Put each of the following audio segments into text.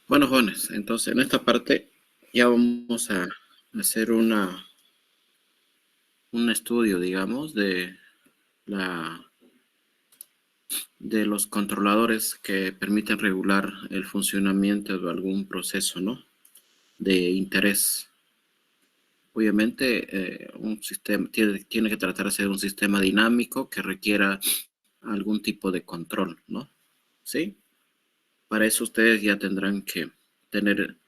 Bueno, jóvenes, entonces en esta parte ya vamos a hacer un estudio, digamos, de los controladores que permiten regular el funcionamiento de algún proceso, ¿no? De interés. Obviamente, un sistema tiene que tratar de ser un sistema dinámico que requiera algún tipo de control, ¿no? ¿Sí? Para eso ustedes ya tendrán que tener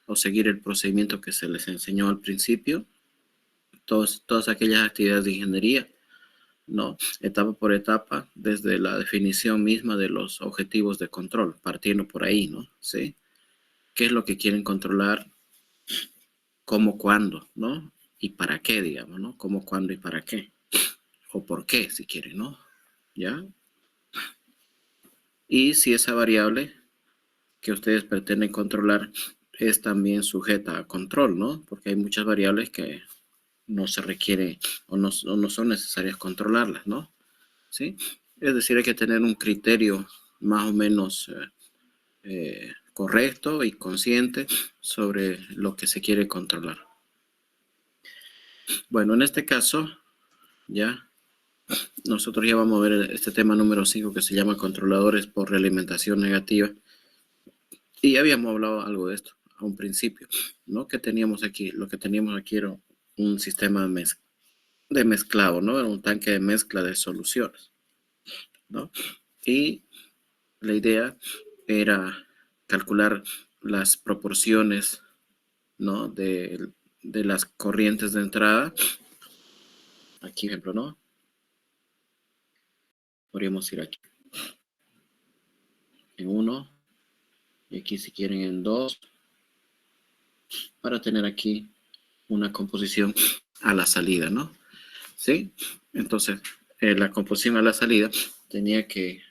o seguir el procedimiento que se les enseñó al principio, todas aquellas actividades de ingeniería, ¿no? Etapa por etapa, desde la definición misma de los objetivos de control, partiendo por ahí, ¿no? ¿Sí? ¿Qué es lo que quieren controlar? ¿Cómo, cuándo, ¿no? Y para qué, digamos, ¿no? ¿Cómo, cuándo y para qué? O por qué, si quieren, ¿no? ¿Ya? Y si esa variable que ustedes pretenden controlar es también sujeta a control, ¿no? Porque hay muchas variables que no se requiere o no son necesarias controlarlas, ¿no? ¿Sí? Es decir, hay que tener un criterio más o menos correcto y consciente sobre lo que se quiere controlar. Bueno, en este caso, ya, nosotros ya vamos a ver este tema número 5 que se llama controladores por realimentación negativa. Y ya habíamos hablado algo de esto a un principio, ¿no? Que teníamos aquí, lo que teníamos aquí era un sistema de mezclado, ¿no? Era un tanque de mezcla de soluciones, ¿no? Y la idea era calcular las proporciones, ¿no? De las corrientes de entrada. Aquí, ejemplo, ¿no? Podríamos ir aquí en 1 y aquí si quieren en 2 para tener aquí una composición a la salida, ¿no? ¿Sí? Entonces, la composición a la salida tenía que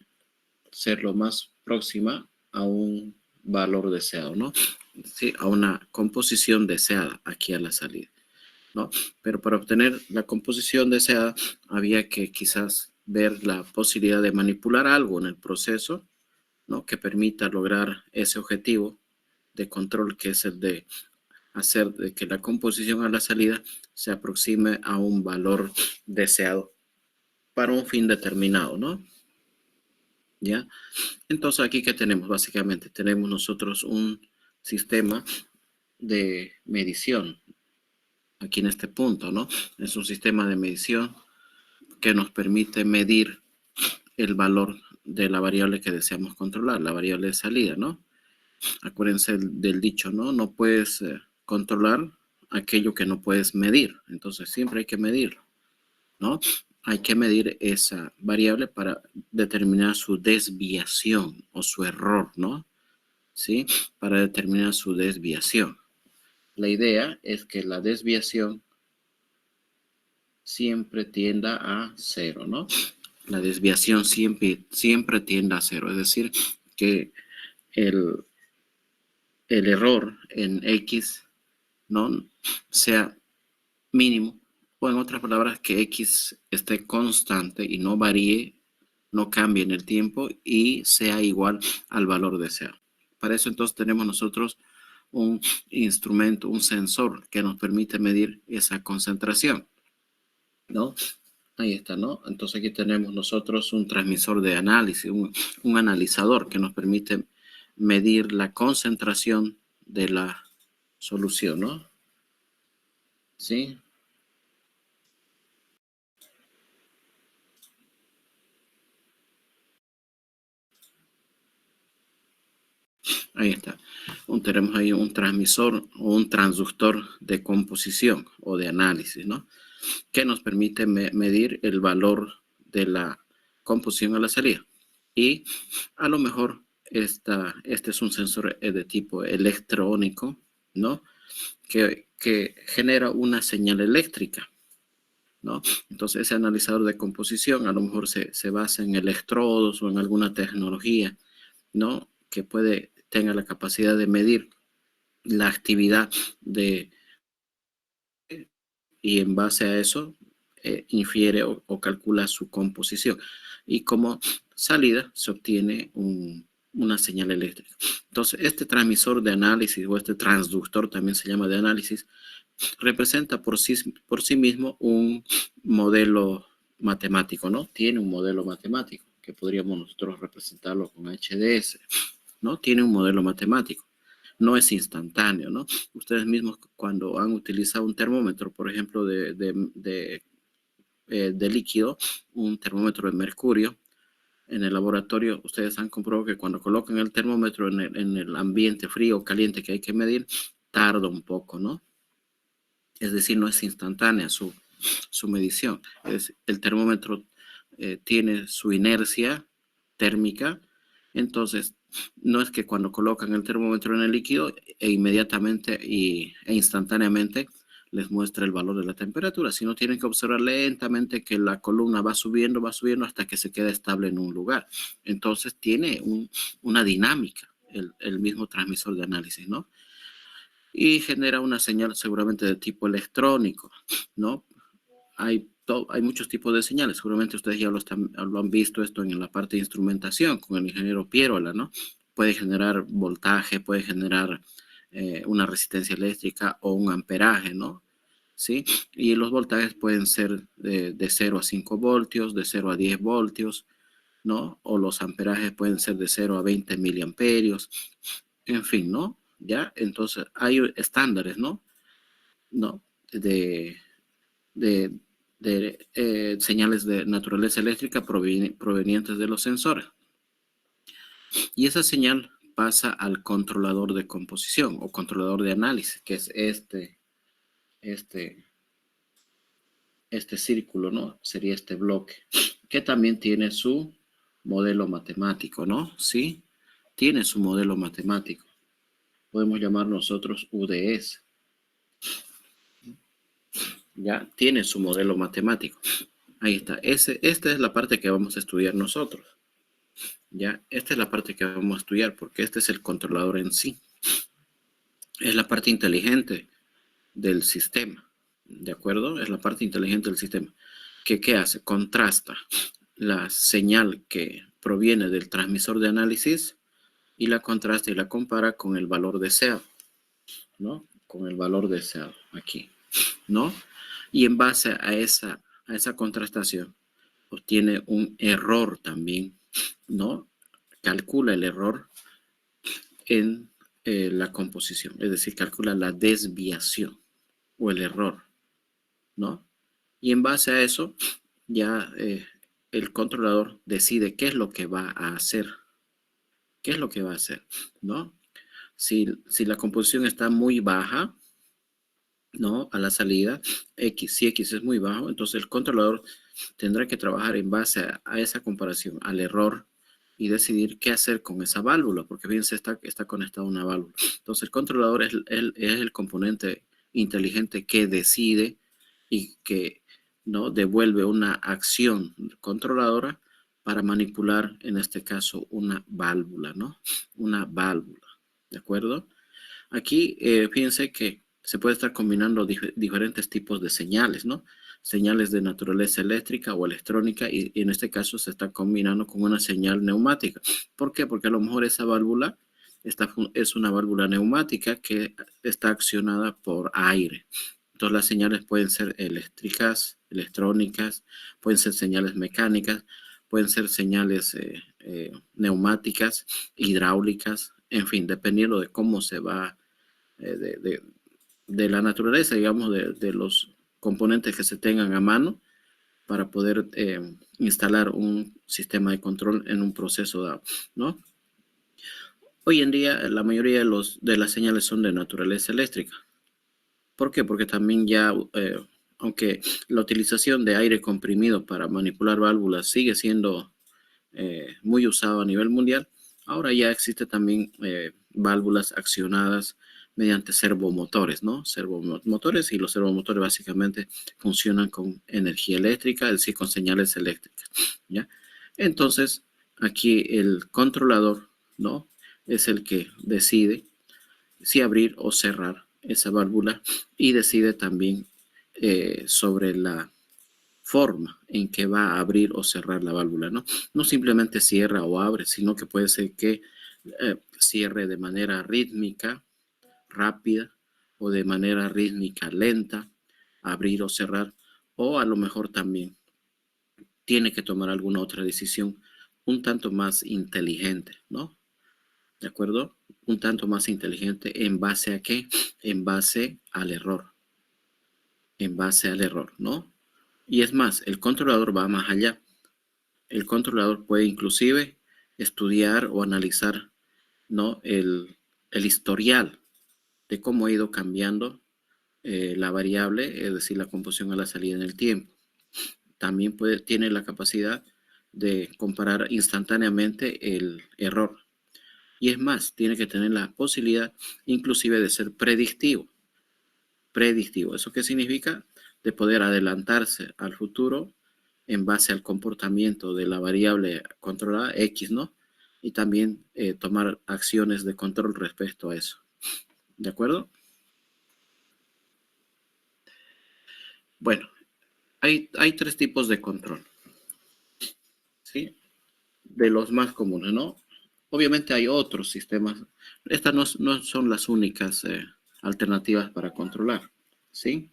ser lo más próxima a un valor deseado, ¿no? Sí, a una composición deseada aquí a la salida, ¿no? Pero para obtener la composición deseada había que quizás ver la posibilidad de manipular algo en el proceso, ¿no? Que permita lograr ese objetivo de control que es el de hacer de que la composición a la salida se aproxime a un valor deseado para un fin determinado, ¿no? ¿Ya? Entonces aquí ¿qué tenemos? Básicamente tenemos nosotros un sistema de medición aquí en este punto, ¿no? Es un sistema de medición que nos permite medir el valor de la variable que deseamos controlar, la variable de salida, ¿no? Acuérdense del dicho, ¿no? No puedes controlar aquello que no puedes medir, entonces siempre hay que medirlo, ¿no? Hay que medir esa variable para determinar su desviación o su error, ¿no? ¿Sí? Para determinar su desviación. La idea es que la desviación siempre tienda a 0, ¿no? La desviación siempre tiende a 0, es decir, que el error en X, ¿no? Sea mínimo, o en otras palabras, que X esté constante y no varíe, no cambie en el tiempo y sea igual al valor deseado. Para eso entonces tenemos nosotros un instrumento, un sensor que nos permite medir esa concentración, ¿no? Ahí está, ¿no? Entonces aquí tenemos nosotros un transmisor de análisis, un analizador que nos permite medir la concentración de la solución, ¿no? ¿Sí? Ahí está. Tenemos ahí un transmisor o un transductor de composición o de análisis, ¿no? Que nos permite medir el valor de la composición a la salida. Y a lo mejor este es un sensor de tipo electrónico, ¿no? Que genera una señal eléctrica, ¿no? Entonces ese analizador de composición a lo mejor se basa en electrodos o en alguna tecnología, ¿no? Que tenga la capacidad de medir la actividad y en base a eso infiere o calcula su composición. Y como salida se obtiene una señal eléctrica. Entonces, este transmisor de análisis o este transductor también se llama de análisis, representa por sí mismo un modelo matemático, ¿no? Tiene un modelo matemático que podríamos nosotros representarlo con HDS, ¿no? Tiene un modelo matemático. No es instantáneo, ¿no? Ustedes mismos cuando han utilizado un termómetro, por ejemplo, de líquido, un termómetro de mercurio, en el laboratorio, ustedes han comprobado que cuando colocan el termómetro en el ambiente frío o caliente que hay que medir, tarda un poco, ¿no? Es decir, no es instantánea su medición. El termómetro tiene su inercia térmica, entonces no es que cuando colocan el termómetro en el líquido inmediatamente e instantáneamente les muestra el valor de la temperatura, sino tienen que observar lentamente que la columna va subiendo hasta que se queda estable en un lugar. Entonces tiene una dinámica el mismo transmisor de análisis, ¿no? Y genera una señal seguramente de tipo electrónico, ¿no? Hay muchos tipos de señales, seguramente ustedes ya lo han visto esto en la parte de instrumentación con el ingeniero Pierola, ¿no? Puede generar voltaje, puede generar una resistencia eléctrica o un amperaje, ¿no? ¿Sí? Y los voltajes pueden ser de 0 a 5 voltios, de 0 a 10 voltios, ¿no? O los amperajes pueden ser de 0 a 20 miliamperios, en fin, ¿no? ¿Ya? Entonces hay estándares, ¿no? ¿No? De, señales de naturaleza eléctrica provenientes de los sensores. Y esa señal pasa al controlador de composición o controlador de análisis, que es este círculo, ¿no? Sería este bloque, que también tiene su modelo matemático, ¿no? Sí, tiene su modelo matemático. Podemos llamar nosotros UDS. Ya tiene su modelo matemático. Ahí está. Esta es la parte que vamos a estudiar nosotros. Ya, esta es la parte que vamos a estudiar porque este es el controlador en sí. Es la parte inteligente del sistema. ¿De acuerdo? Es la parte inteligente del sistema. ¿Qué hace? Contrasta la señal que proviene del transmisor de análisis y la contrasta y la compara con el valor deseado, ¿no? Con el valor deseado aquí, ¿no? Y en base a esa contrastación obtiene un error también, ¿no? Calcula el error en la composición, es decir, calcula la desviación o el error, ¿no? Y en base a eso, ya el controlador decide qué es lo que va a hacer, qué es lo que va a hacer, ¿no? Si la composición está muy baja, ¿no? A la salida, si X es muy bajo, entonces el controlador tendrá que trabajar en base a esa comparación, al error, y decidir qué hacer con esa válvula, porque fíjense, está conectada a una válvula. Entonces el controlador es el componente inteligente que decide y que, ¿no? Devuelve una acción controladora para manipular, en este caso, una válvula, ¿no? Una válvula, ¿de acuerdo? Aquí, fíjense que se puede estar combinando diferentes tipos de señales, ¿no? Señales de naturaleza eléctrica o electrónica y en este caso se está combinando con una señal neumática. ¿Por qué? Porque a lo mejor esa válvula es una válvula neumática que está accionada por aire. Entonces las señales pueden ser eléctricas, electrónicas, pueden ser señales mecánicas, pueden ser señales neumáticas, hidráulicas, en fin, dependiendo de cómo se va de la naturaleza, digamos, de los componentes que se tengan a mano para poder instalar un sistema de control en un proceso dado, ¿no? Hoy en día la mayoría de las señales son de naturaleza eléctrica. ¿Por qué? Porque también ya, aunque la utilización de aire comprimido para manipular válvulas sigue siendo muy usado a nivel mundial, ahora ya existe también válvulas accionadas mediante servomotores, ¿no? Servomotores, y los servomotores básicamente funcionan con energía eléctrica, es decir, con señales eléctricas, ¿ya? Entonces, aquí el controlador, ¿no? Es el que decide si abrir o cerrar esa válvula y decide también sobre la forma en que va a abrir o cerrar la válvula, ¿no? No simplemente cierra o abre, sino que puede ser que cierre de manera rítmica, rápida, o de manera rítmica lenta, abrir o cerrar, o a lo mejor también tiene que tomar alguna otra decisión un tanto más inteligente, ¿no? ¿De acuerdo? Un tanto más inteligente en base a qué? En base al error. En base al error, ¿no? Y es más, el controlador va más allá. El controlador puede inclusive estudiar o analizar, ¿no? El historial de cómo ha ido cambiando la variable, es decir, la composición a la salida en el tiempo. También tiene la capacidad de comparar instantáneamente el error. Y es más, tiene que tener la posibilidad inclusive de ser predictivo. Predictivo, ¿eso qué significa? De poder adelantarse al futuro en base al comportamiento de la variable controlada X, ¿no? Y también tomar acciones de control respecto a eso. ¿De acuerdo? Bueno, hay tres tipos de control, ¿sí? De los más comunes, ¿no? Obviamente hay otros sistemas. Estas no son las únicas alternativas para controlar, ¿sí?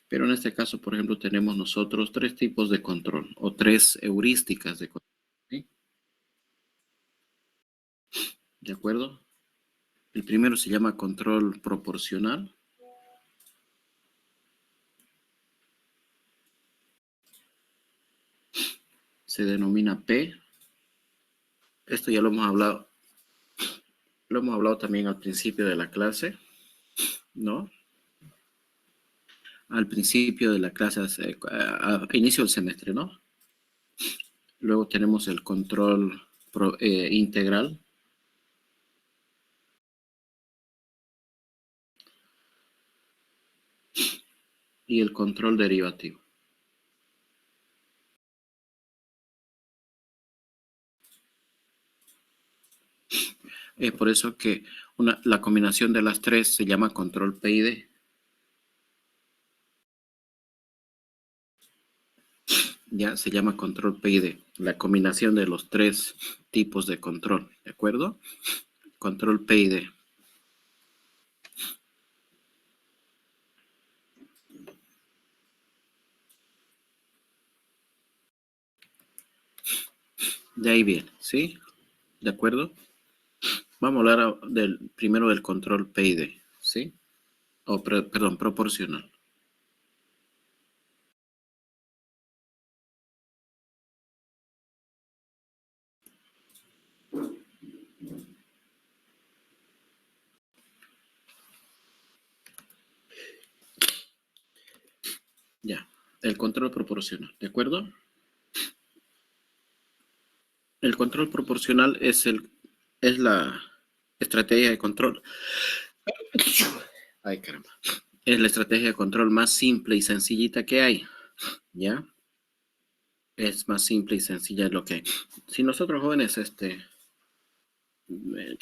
Pero en este caso, por ejemplo, tenemos nosotros tres tipos de control o tres heurísticas de control, ¿sí? ¿De acuerdo? El primero se llama control proporcional. Se denomina P. Esto ya lo hemos hablado también al principio de la clase, ¿no? Al principio de la clase, a inicio del semestre, ¿no? Luego tenemos el control integral. Y el control derivativo. Por eso que la combinación de las tres se llama control P y D. Ya se llama control P y D. La combinación de los tres tipos de control. ¿De acuerdo? Control P y D. De ahí viene, ¿sí? ¿De acuerdo? Vamos a hablar primero del control P y D, ¿sí? Perdón, proporcional. Ya, el control proporcional, ¿de acuerdo? El control proporcional es la estrategia de control. Ay, caramba. Es la estrategia de control más simple y sencillita que hay, ¿ya? Es más simple y sencilla lo que hay. Si nosotros jóvenes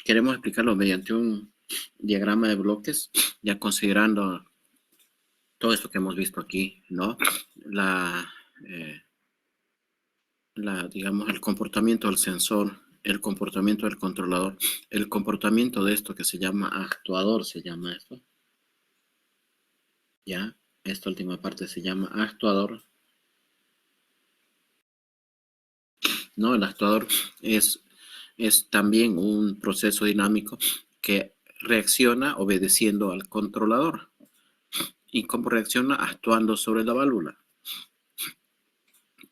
queremos explicarlo mediante un diagrama de bloques, ya considerando todo esto que hemos visto aquí, ¿no? Eh, digamos, el comportamiento del sensor, el comportamiento del controlador, el comportamiento de esto que se llama actuador, se llama esto, ¿ya? Esta última parte se llama actuador, ¿no? El actuador es también un proceso dinámico que reacciona obedeciendo al controlador. ¿Y cómo reacciona? Actuando sobre la válvula.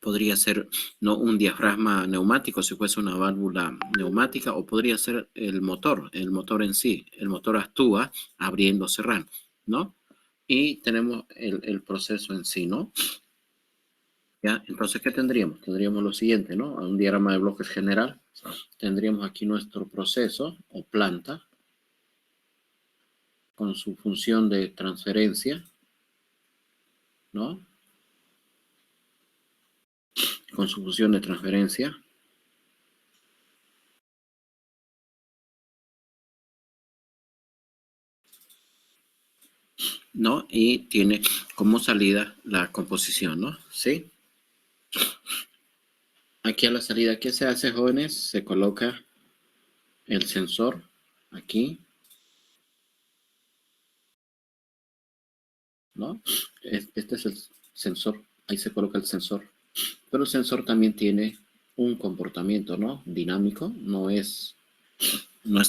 Podría ser no un diafragma neumático si fuese una válvula neumática, o podría ser el motor en sí. El motor actúa abriendo, cerrando, ¿no? Y tenemos el proceso en sí, ¿no? ¿Ya? Entonces, ¿qué tendríamos? Tendríamos lo siguiente, ¿no? Un diagrama de bloques general. Tendríamos aquí nuestro proceso o planta con su función de transferencia, ¿no? Con su función de transferencia. ¿no? Y tiene como salida la composición, ¿no? ¿Sí? Aquí a la salida, ¿qué se hace, jóvenes? Se coloca el sensor aquí, ¿no? Este es el sensor, ahí se coloca el sensor. Pero el sensor también tiene un comportamiento, ¿no? Dinámico, no es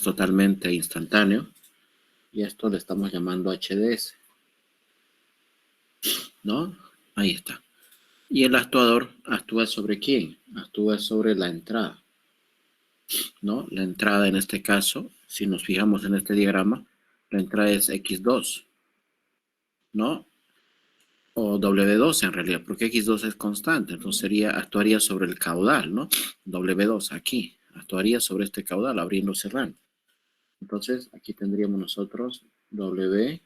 totalmente instantáneo. Y esto le estamos llamando HDS, ¿no? Ahí está. Y el actuador actúa sobre quién? Actúa sobre la entrada, ¿no? La entrada en este caso, si nos fijamos en este diagrama, la entrada es X2, ¿no? O W2 en realidad, porque X2 es constante, entonces actuaría sobre el caudal, ¿no? W2 aquí, actuaría sobre este caudal, abriendo, cerrando. Entonces, aquí tendríamos nosotros W2DS.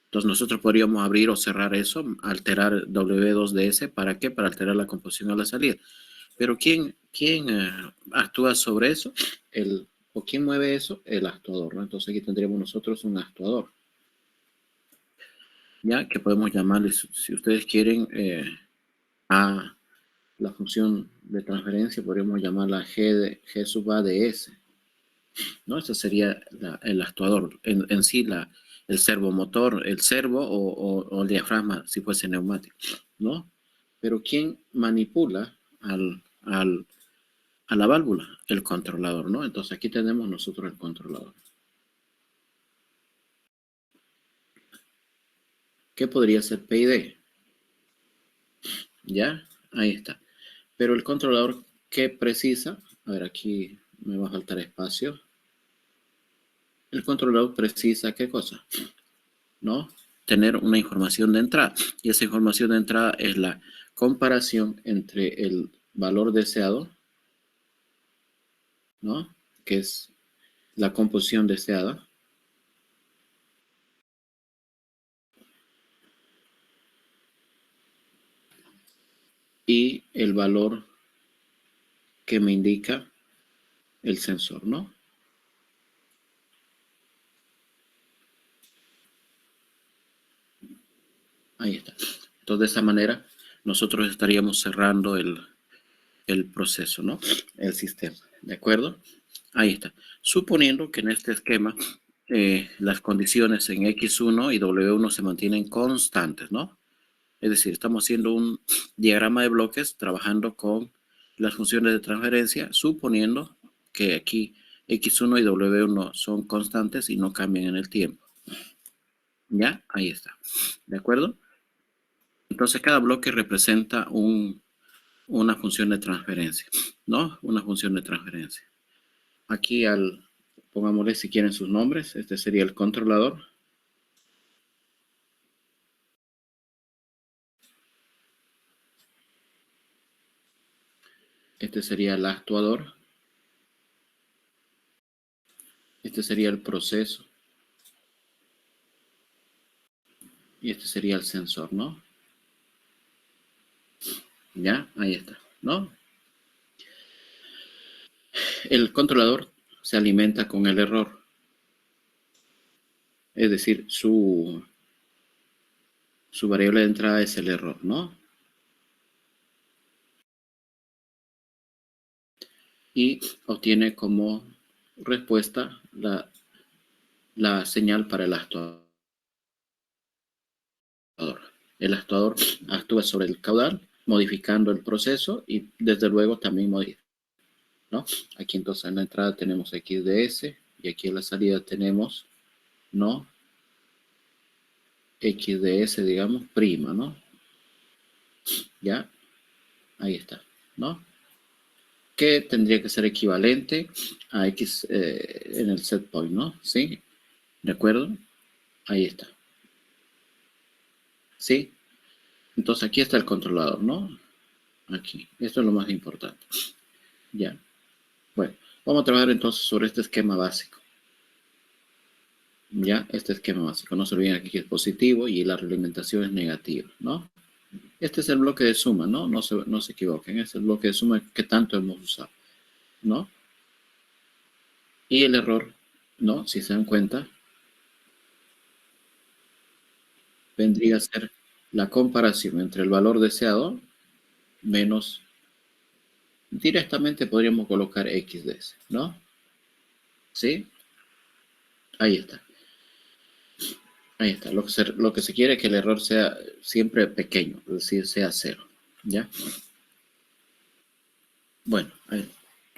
Entonces, nosotros podríamos abrir o cerrar eso, alterar W2DS, ¿para qué? Para alterar la composición a la salida. Pero ¿quién actúa sobre eso? ¿O quién mueve eso? El actuador, ¿no? Entonces, aquí tendríamos nosotros un actuador. Ya que podemos llamarle, si ustedes quieren, a la función de transferencia, podríamos llamarla G sub A de S, ¿no? Este sería el actuador, en sí el servomotor, el servo o el diafragma, si fuese neumático, ¿no? Pero ¿quién manipula a la válvula? El controlador, ¿no? Entonces aquí tenemos nosotros el controlador. ¿Qué podría ser PID? ¿Ya? Ahí está. Pero el controlador, ¿qué precisa? A ver, aquí me va a faltar espacio. El controlador precisa, ¿qué cosa? ¿No? Tener una información de entrada. Y esa información de entrada es la comparación entre el valor deseado, ¿no? Que es la composición deseada, y el valor que me indica el sensor, ¿no? Ahí está. Entonces, de esa manera, nosotros estaríamos cerrando el proceso, ¿no? El sistema, ¿de acuerdo? Ahí está. Suponiendo que en este esquema las condiciones en X1 y W1 se mantienen constantes, ¿no? Es decir, estamos haciendo un diagrama de bloques trabajando con las funciones de transferencia, suponiendo que aquí X1 y W1 son constantes y no cambian en el tiempo. ¿Ya? Ahí está. ¿De acuerdo? Entonces, cada bloque representa una función de transferencia, ¿no? Una función de transferencia. Aquí pongámosle si quieren sus nombres, este sería el controlador. Este sería el actuador. Este sería el proceso. Y este sería el sensor, ¿no? Ya, ahí está, ¿no? El controlador se alimenta con el error. Es decir, su variable de entrada es el error, ¿no? Y obtiene como respuesta la señal para el actuador. El actuador actúa sobre el caudal, modificando el proceso y desde luego también modifica, ¿no? Aquí entonces en la entrada tenemos XDS y aquí en la salida tenemos, ¿no? XDS, digamos, prima, ¿no? Ya, ahí está, ¿no? Que tendría que ser equivalente a X en el set point, ¿no? ¿Sí? ¿De acuerdo? Ahí está. ¿Sí? Entonces aquí está el controlador, ¿no? Aquí. Esto es lo más importante. Ya. Bueno, vamos a trabajar entonces sobre este esquema básico. Ya, este esquema básico. No se olviden aquí que es positivo y la realimentación es negativa, ¿no? Este es el bloque de suma, ¿no? No se equivoquen. Es el bloque de suma que tanto hemos usado, ¿no? Y el error, ¿no? Si se dan cuenta, vendría a ser la comparación entre el valor deseado menos, directamente podríamos colocar x de ese, ¿no? ¿Sí? Ahí está. Ahí está. Lo que se quiere es que el error sea siempre pequeño, es decir, sea cero. ¿Ya? Bueno,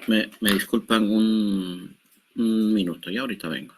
me disculpan un minuto, ya ahorita vengo.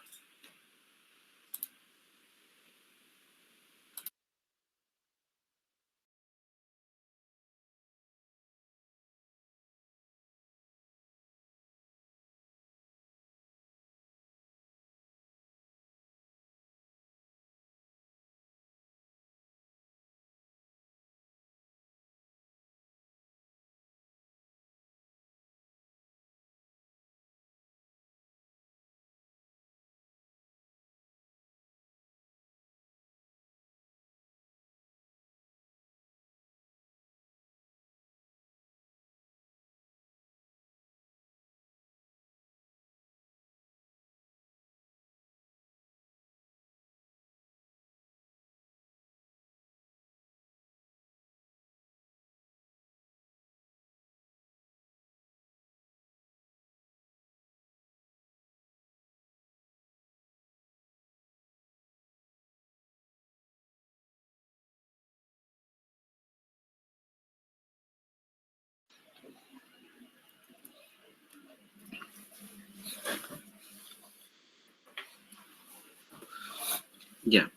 Ya.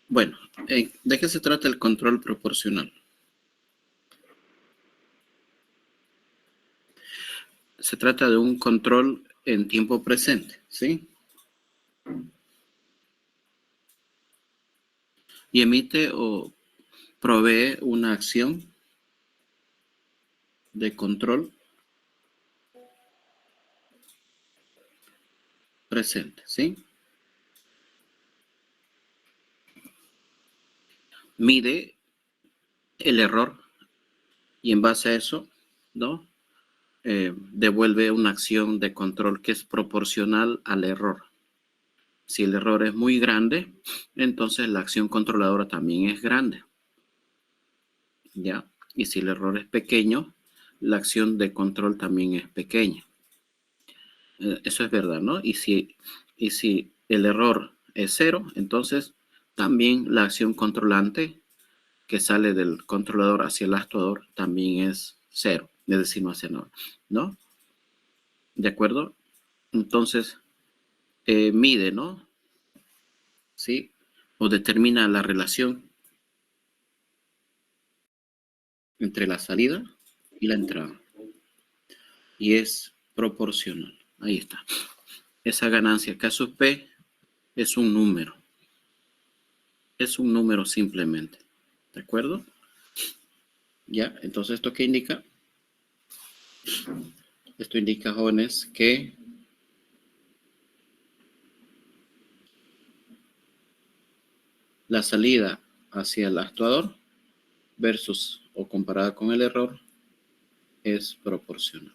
Bueno, ¿de qué se trata el control proporcional? Se trata de un control en tiempo presente, ¿sí? Y emite o provee una acción de control presente, ¿sí? Mide el error y en base a eso, ¿no? Devuelve una acción de control que es proporcional al error. Si el error es muy grande, entonces la acción controladora también es grande, ¿ya? Y si el error es pequeño, la acción de control también es pequeña. Eso es verdad, ¿no? Y si el error es cero, entonces también la acción controlante que sale del controlador hacia el actuador también es cero, es decir, no hace nada, ¿no? ¿De acuerdo? Entonces, mide, ¿no? ¿Sí? O determina la relación entre la salida y la entrada. Y es proporcional. Ahí está. Esa ganancia K sub P es un número. Es un número simplemente. ¿De acuerdo? Ya, entonces, ¿esto qué indica? Esto indica, jóvenes, que la salida hacia el actuador versus o comparada con el error es proporcional.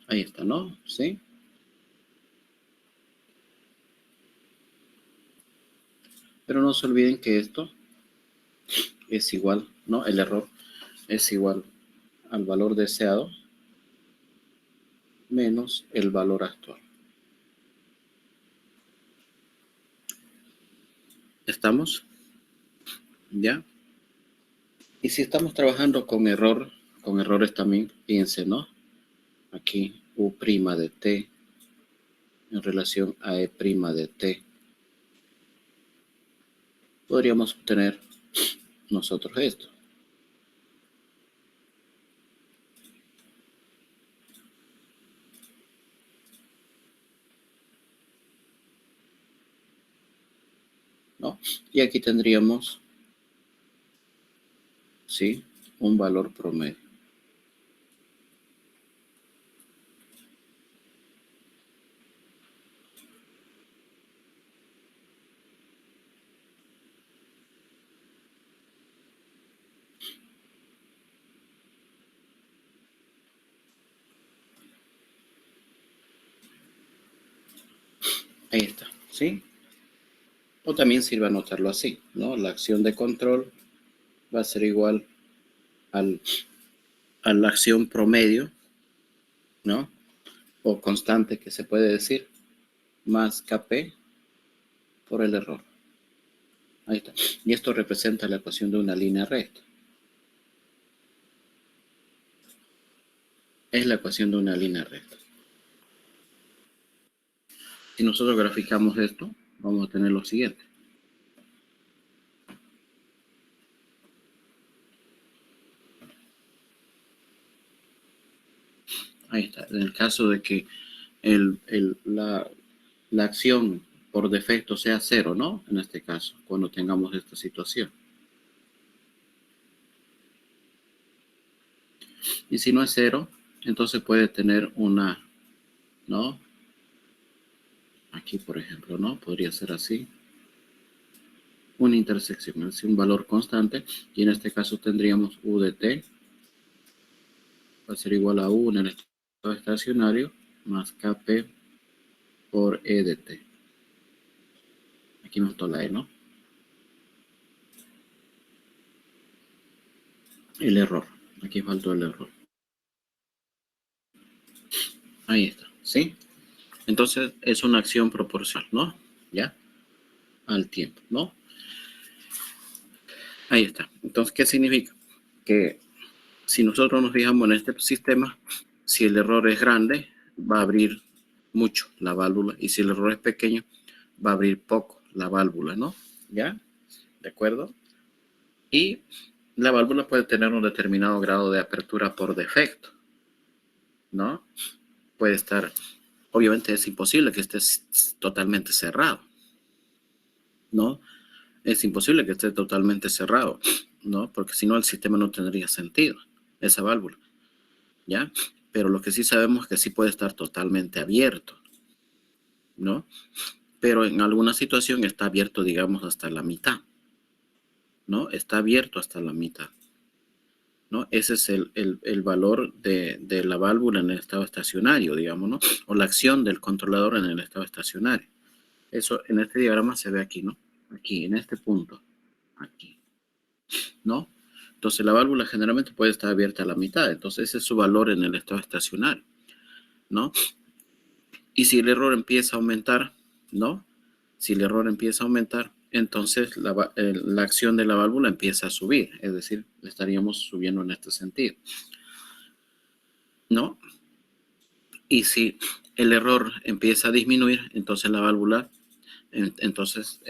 Ahí está, ¿no? ¿Sí? Pero no se olviden que esto es igual, ¿no? El error es igual al valor deseado menos el valor actual. ¿Estamos? ¿Ya? Y si estamos trabajando con error, con errores también, fíjense, ¿no? Aquí U' de t en relación a E' de t. Podríamos obtener nosotros esto. ¿No? Y aquí tendríamos, ¿sí? Un valor promedio. Ahí está, ¿sí? O también sirve anotarlo así, ¿no? La acción de control va a ser igual a la acción promedio, ¿no? O constante que se puede decir, más Kp por el error. Ahí está. Y esto representa la ecuación de una línea recta. Es la ecuación de una línea recta. Si nosotros graficamos esto, vamos a tener lo siguiente. Ahí está. En el caso de que la acción por defecto sea cero, ¿no? En este caso, cuando tengamos esta situación. Y si no es cero, entonces puede tener una, ¿no? Aquí, por ejemplo, ¿no? Podría ser así. Una intersección, es un valor constante. Y en este caso tendríamos U de t va a ser igual a U en el estado estacionario más Kp por E de t. Aquí me faltó la E, ¿no? El error. Aquí faltó el error. Ahí está, ¿sí? Entonces es una acción proporcional, ¿no? ¿Ya? Al tiempo, ¿no? Ahí está. Entonces, ¿qué significa? Que si nosotros nos fijamos en este sistema, si el error es grande, va a abrir mucho la válvula, y si el error es pequeño, va a abrir poco la válvula, ¿no? ¿Ya? ¿De acuerdo? Y la válvula puede tener un determinado grado de apertura por defecto, ¿no? Puede estar, obviamente es imposible que esté totalmente cerrado, ¿no? Es imposible que esté totalmente cerrado, ¿no? Porque si no el sistema no tendría sentido, esa válvula, ¿ya? Pero lo que sí sabemos es que sí puede estar totalmente abierto, ¿no? Pero en alguna situación está abierto, digamos, hasta la mitad, ¿no? Está abierto hasta la mitad, ¿no? Ese es el valor de la válvula en el estado estacionario, digamos, ¿no? O la acción del controlador en el estado estacionario. Eso en este diagrama se ve aquí, ¿no? Aquí, en este punto, aquí, ¿no? Entonces la válvula generalmente puede estar abierta a la mitad, entonces ese es su valor en el estado estacionario, ¿no? Y si el error empieza a aumentar, ¿no? Si el error empieza a aumentar, entonces la acción de la válvula empieza a subir, es decir, estaríamos subiendo en este sentido, ¿no? Y si el error empieza a disminuir, entonces la válvula entonces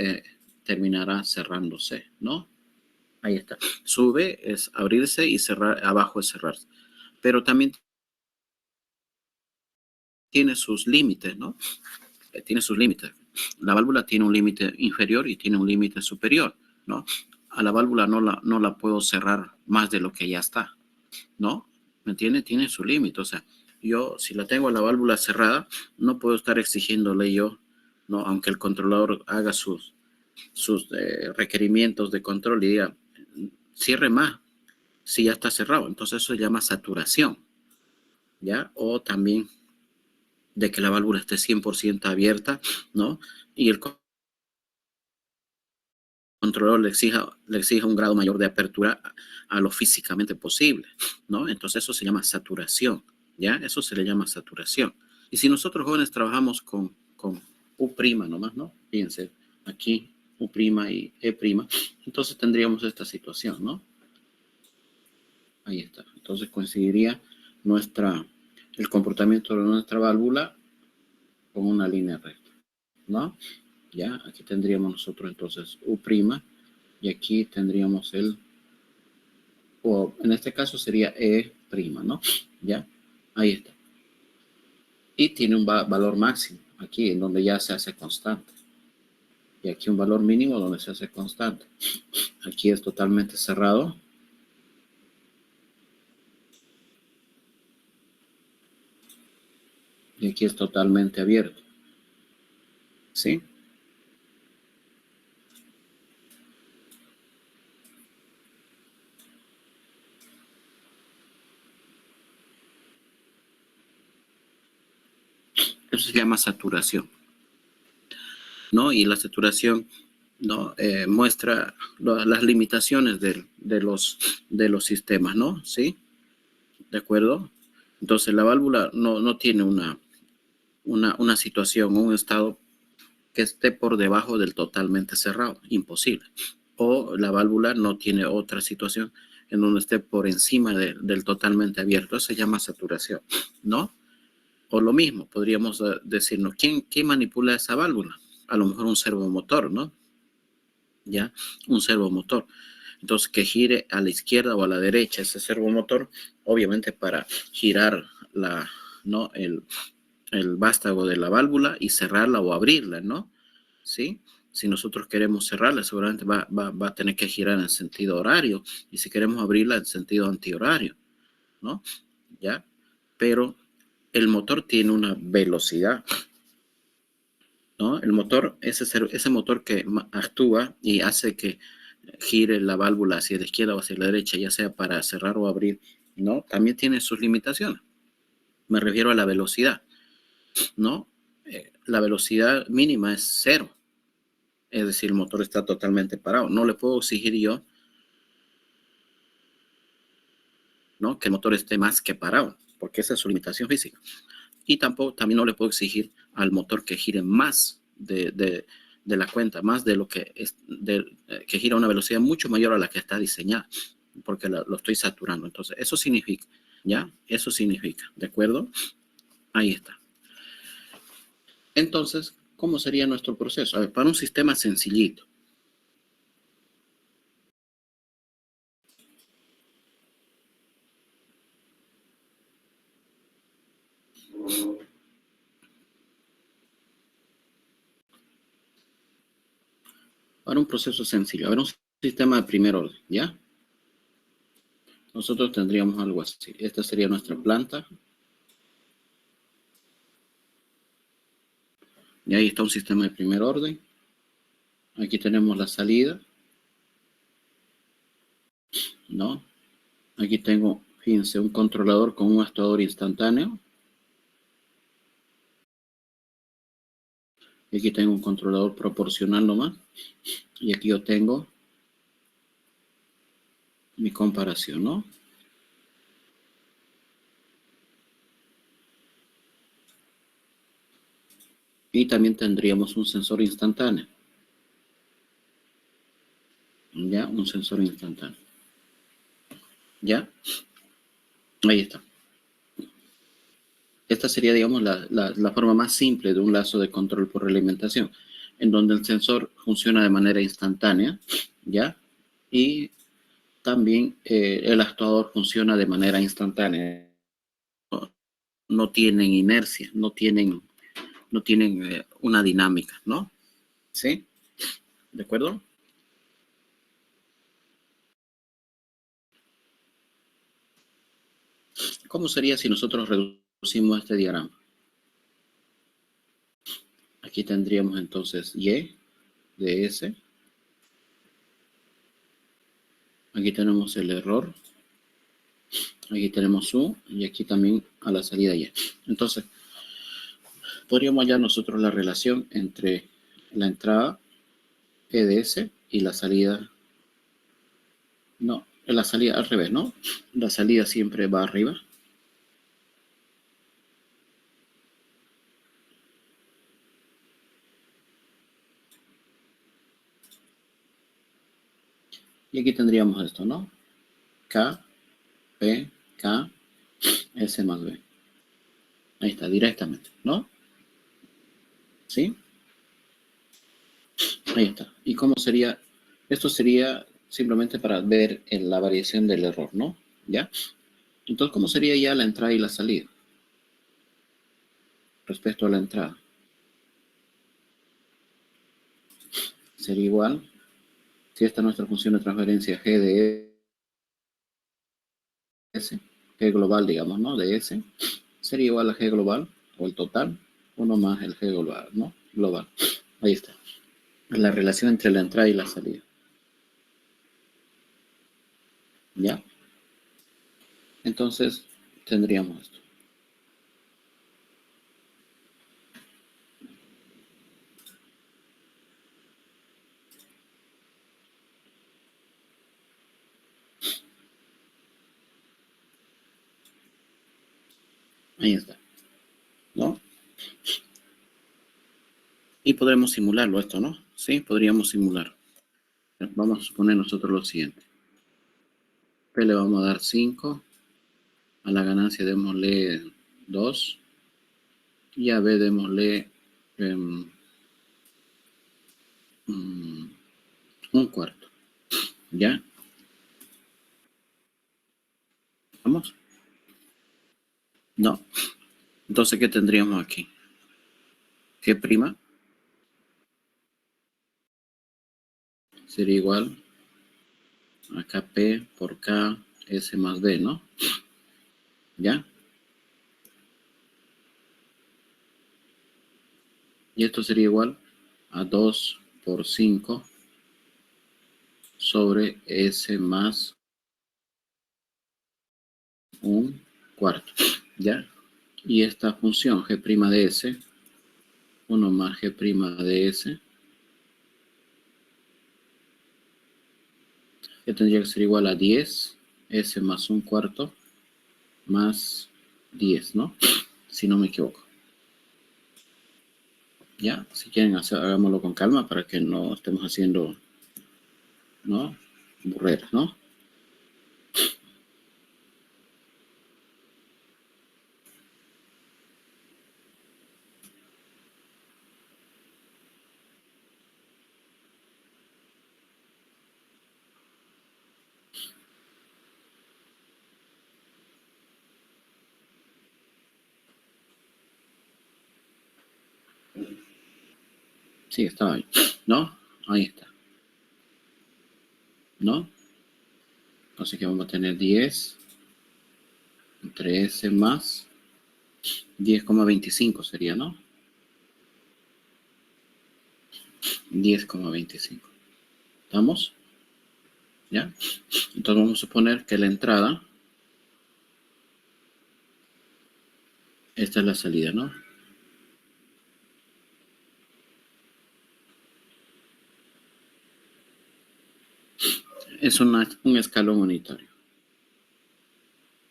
terminará cerrándose, ¿no? Ahí está. Sube es abrirse y cerrar, abajo es cerrarse. Pero también tiene sus límites, ¿no? Tiene sus límites. La válvula tiene un límite inferior y tiene un límite superior, ¿no? A la válvula no la puedo cerrar más de lo que ya está, ¿no? ¿Me entiende? Tiene su límite. O sea, yo si la tengo a la válvula cerrada, no puedo estar exigiéndole yo, ¿no? Aunque el controlador haga sus requerimientos de control y diga, cierre más, si ya está cerrado. Entonces eso se llama saturación, ¿ya? O también de que la válvula esté 100% abierta, ¿no? Y el controlador le exija un grado mayor de apertura a lo físicamente posible, ¿no? Entonces eso se llama saturación, ¿ya? Eso se le llama saturación. Y si nosotros jóvenes trabajamos con U' nomás, ¿no? Fíjense, aquí U' y E', entonces tendríamos esta situación, ¿no? Ahí está. Entonces coincidiría el comportamiento de nuestra válvula con una línea recta, ¿no? Ya, aquí tendríamos nosotros entonces U' y aquí tendríamos o en este caso sería E', ¿no? Ya, ahí está. Y tiene un valor máximo aquí en donde ya se hace constante. Y aquí un valor mínimo donde se hace constante. Aquí es totalmente cerrado. Y aquí es totalmente abierto. ¿Sí? Eso se llama saturación. ¿no? Y la saturación, ¿no? Muestra las limitaciones de los sistemas, ¿no? ¿Sí? ¿De acuerdo? Entonces la válvula no tiene una situación, un estado que esté por debajo del totalmente cerrado, imposible. O la válvula no tiene otra situación en donde esté por encima del totalmente abierto. Eso se llama saturación, ¿no? O lo mismo, podríamos decirnos, ¿quién manipula esa válvula? A lo mejor un servomotor, ¿no? ¿Ya? Un servomotor. Entonces, que gire a la izquierda o a la derecha ese servomotor, obviamente para girar ¿no? el vástago de la válvula y cerrarla o abrirla, ¿no? ¿Sí? Si nosotros queremos cerrarla, seguramente va a tener que girar en sentido horario, y si queremos abrirla en sentido antihorario, ¿no? ¿Ya? Pero el motor tiene una velocidad, ¿no? El motor, ese motor que actúa y hace que gire la válvula hacia la izquierda o hacia la derecha, ya sea para cerrar o abrir, ¿no? También tiene sus limitaciones. Me refiero a la velocidad, ¿no? La velocidad mínima es 0. Es decir, el motor está totalmente parado. No le puedo exigir yo, ¿no? Que el motor esté más que parado, porque esa es su limitación física. Y también no le puedo exigir al motor que gire más de la cuenta, más de lo que es, que gira a una velocidad mucho mayor a la que está diseñada, porque lo estoy saturando. Entonces, eso significa, ¿ya? Eso significa, ¿de acuerdo? Ahí está. Entonces, ¿cómo sería nuestro proceso? A ver, para un sistema sencillito. Para un proceso sencillo, a ver, un sistema de primer orden, ¿ya? Nosotros tendríamos algo así. Esta sería nuestra planta. Y ahí está un sistema de primer orden. Aquí tenemos la salida, ¿no? Aquí tengo, fíjense, un controlador con un actuador instantáneo. Y aquí tengo un controlador proporcional nomás. Y aquí yo tengo mi comparación, ¿no? Y también tendríamos un sensor instantáneo. ¿Ya? Un sensor instantáneo. ¿Ya? Ahí está. Esta sería, digamos, la forma más simple de un lazo de control por realimentación, en donde el sensor funciona de manera instantánea, ¿ya? Y también el actuador funciona de manera instantánea. No tienen inercia, no tienen una dinámica, ¿no? ¿Sí? ¿De acuerdo? ¿Cómo sería si nosotros reducimos este diagrama? Aquí tendríamos entonces Y de S. Aquí tenemos el error. Aquí tenemos U y aquí también a la salida Y. Entonces, podríamos hallar nosotros la relación entre la entrada E de S y la salida. No, la salida al revés, ¿no? La salida siempre va arriba. Y aquí tendríamos esto, ¿no? K, P, K, S más B. Ahí está, directamente, ¿no? ¿Sí? Ahí está. ¿Y cómo sería? Esto sería simplemente para ver la variación del error, ¿no? ¿Ya? Entonces, ¿cómo sería ya la entrada y la salida? Respecto a la entrada. Sería igual, si esta es nuestra función de transferencia G de S, G global, digamos, ¿no? De S, sería igual a G global, o el total, uno más el G global, ¿no? Global. Ahí está. La relación entre la entrada y la salida. ¿Ya? Entonces, tendríamos esto. Ahí está, ¿no? Y podremos simularlo esto, ¿no? Sí, podríamos simular. Vamos a suponer nosotros lo siguiente. P le vamos a dar 5. A la ganancia démosle 2. Y a B démosle un cuarto. ¿Ya? ¿Vamos? No. Entonces, ¿qué tendríamos aquí? G' sería igual a KP por K S más B, ¿no? ¿Ya? Y esto sería igual a 2 por 5 sobre S más un cuarto. ¿Ya? Y esta función G' de S, 1 más G' de S, que tendría que ser igual a 10, S más un cuarto, más 10, ¿no? Si no me equivoco. Ya, si quieren hagámoslo con calma para que no estemos haciendo, ¿no? Burreras, ¿no? Sí, estaba ahí, ¿no? Ahí está, ¿no? Entonces que vamos a tener 10 entre S más 10,25 sería, ¿no? 10,25. ¿Estamos? ¿Ya? Entonces vamos a suponer que la entrada, esta es la salida, ¿no? Es un escalón unitario.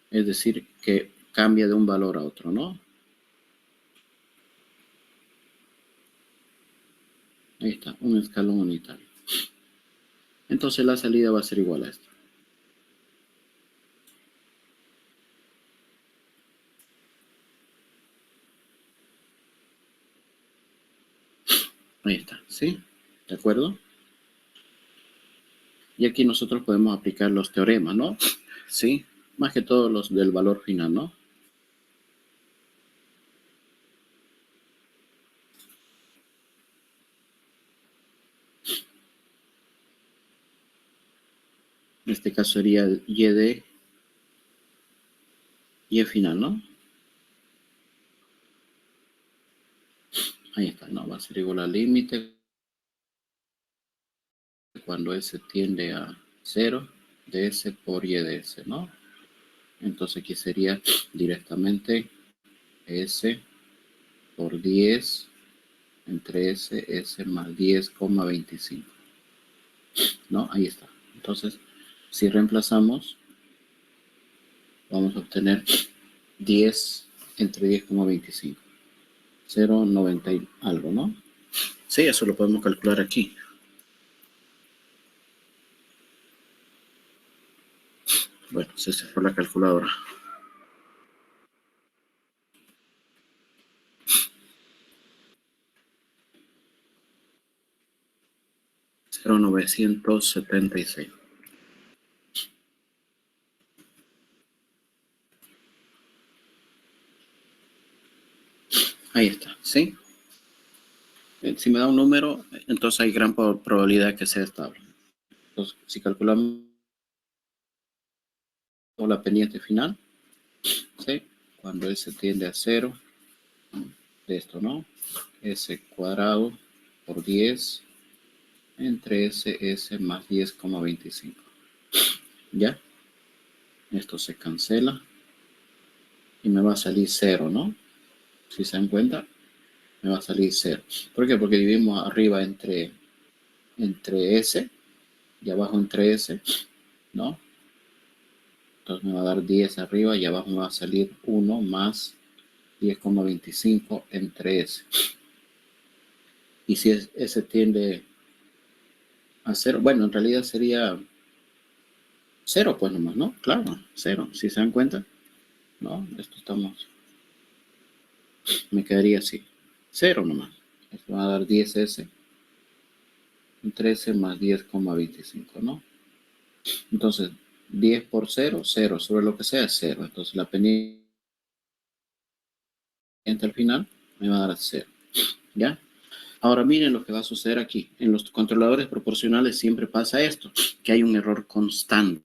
Es decir, que cambia de un valor a otro, ¿no? Ahí está, un escalón unitario. Entonces la salida va a ser igual a esto. Ahí está, ¿sí? ¿De acuerdo? Y aquí nosotros podemos aplicar los teoremas, ¿no? Sí, más que todos los del valor final, ¿no? En este caso sería y de y final, ¿no? Ahí está, no, va a ser igual al límite cuando S tiende a 0 de S por Y de S, ¿no? Entonces aquí sería directamente S por 10 entre S más 10,25, ¿no? Ahí está. Entonces, si reemplazamos, vamos a obtener 10 entre 10,25. 0,90 y algo, ¿no? Sí, eso lo podemos calcular aquí. Bueno, se fue la calculadora. 0,976. Ahí está, ¿sí? Si me da un número, entonces hay gran probabilidad que sea estable. Entonces, si calculamos la pendiente final, ¿sí? Cuando S tiende a 0, de esto, ¿no? S cuadrado por 10 entre S más 10,25. ¿Ya? Esto se cancela y me va a salir 0, ¿no? Si se dan cuenta, me va a salir 0. ¿Por qué? Porque dividimos arriba entre S y abajo entre S, ¿no? Entonces me va a dar 10 arriba y abajo me va a salir 1 más 10,25 entre S. Y si S tiende a 0, bueno, en realidad sería 0, pues nomás, ¿no? Claro, 0. Si se dan cuenta, ¿no? Esto estamos, me quedaría así. 0 nomás. Esto va a dar 10S entre S más 10,25, ¿no? Entonces, 10 por 0, 0. Sobre lo que sea, 0. Entonces, la pendiente al final me va a dar 0. ¿Ya? Ahora miren lo que va a suceder aquí. En los controladores proporcionales siempre pasa esto, que hay un error constante.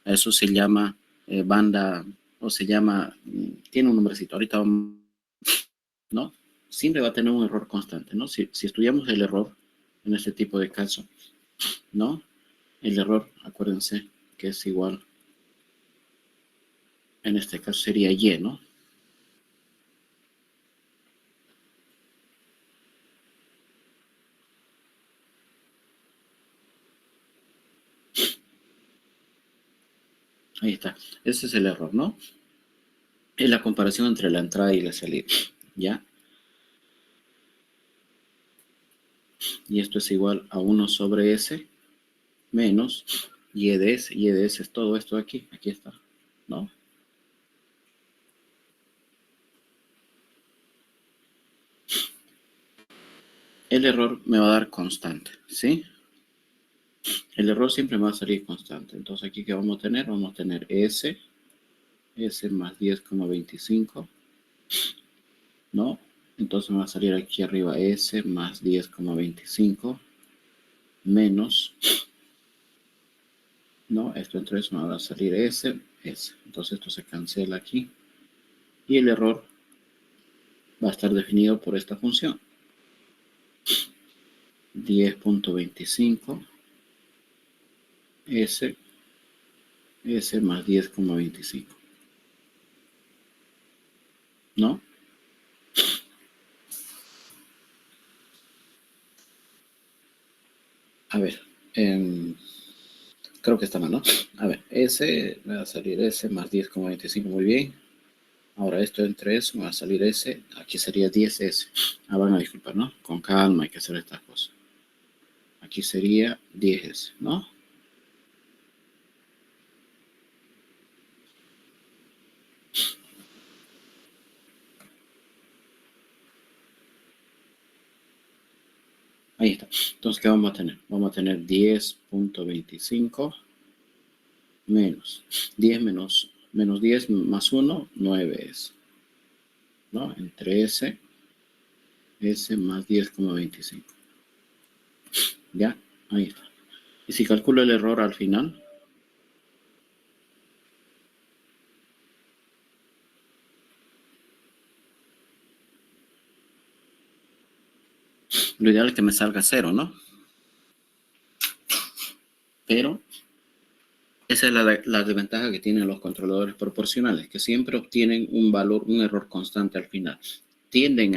Eso se llama banda, o se llama, tiene un nombrecito, ahorita vamos, ¿no? Siempre va a tener un error constante, ¿no? Si estudiamos el error en este tipo de caso, ¿no? El error, acuérdense, que es igual, en este caso sería Y, ¿no? Ahí está. Ese es el error, ¿no? Es la comparación entre la entrada y la salida, ¿ya? Y esto es igual a 1 sobre S menos Y de S. Y de S es todo esto de aquí. Aquí está, ¿no? El error me va a dar constante, ¿sí? El error siempre me va a salir constante. Entonces, ¿aquí qué vamos a tener? Vamos a tener S más 10,25, ¿no? Entonces me va a salir aquí arriba S más 10,25 menos, ¿no? Esto entre eso me va a salir S. Entonces esto se cancela aquí. Y el error va a estar definido por esta función. 10,25 S más 10,25, ¿no? A ver, creo que está mal, ¿no? A ver, S me va a salir S más 10,25, muy bien. Ahora esto entre eso me va a salir S, aquí sería 10S. Ah, van a disculpar, ¿no? Con calma hay que hacer estas cosas. Aquí sería 10S, ¿no? Ahí está. Entonces, ¿qué vamos a tener? Vamos a tener 10,25 menos 10 menos 10 más 1, 9S, ¿no? Entre S más 10,25. ¿Ya? Ahí está. Y si calculo el error al final, lo ideal es que me salga 0, ¿no? Pero esa es la desventaja que tienen los controladores proporcionales, que siempre obtienen un valor, un error constante al final. Tienden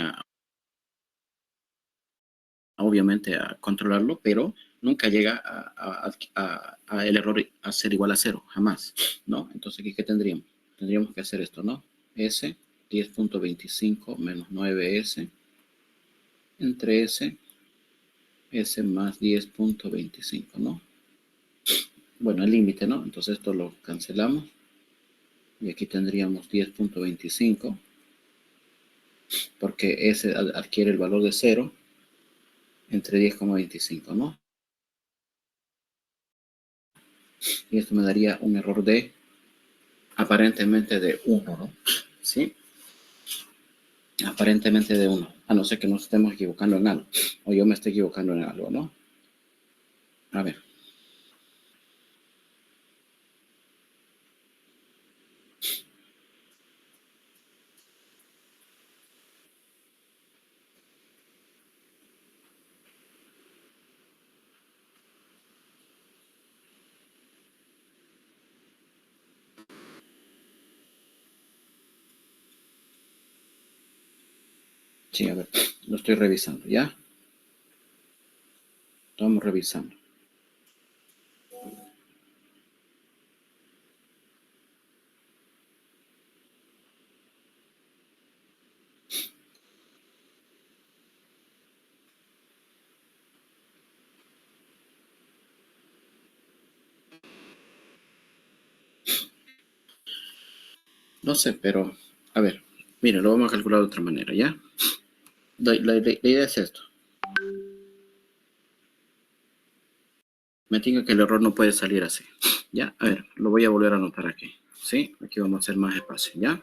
obviamente, a controlarlo, pero nunca llega a el error a ser igual a 0, jamás, ¿no? Entonces, ¿aquí qué tendríamos? Tendríamos que hacer esto, ¿no? S, 10,25 menos 9S, entre S más 10,25, ¿no? Bueno, el límite, ¿no? Entonces esto lo cancelamos. Y aquí tendríamos 10,25, porque S adquiere el valor de 0 entre 10,25, ¿no? Y esto me daría un error de, aparentemente de 1, ¿no? ¿Sí? Aparentemente de 1. A no ser que nos estemos equivocando en algo. O yo me estoy equivocando en algo, ¿no? A ver. Sí, a ver. Lo estoy revisando, ¿ya? Estamos revisando. No sé, pero, a ver, mire, lo vamos a calcular de otra manera, ¿ya? La idea es esto. Me tenga que el error no puede salir así. ¿Ya? A ver, lo voy a volver a anotar aquí. ¿Sí? Aquí vamos a hacer más espacio, ¿ya?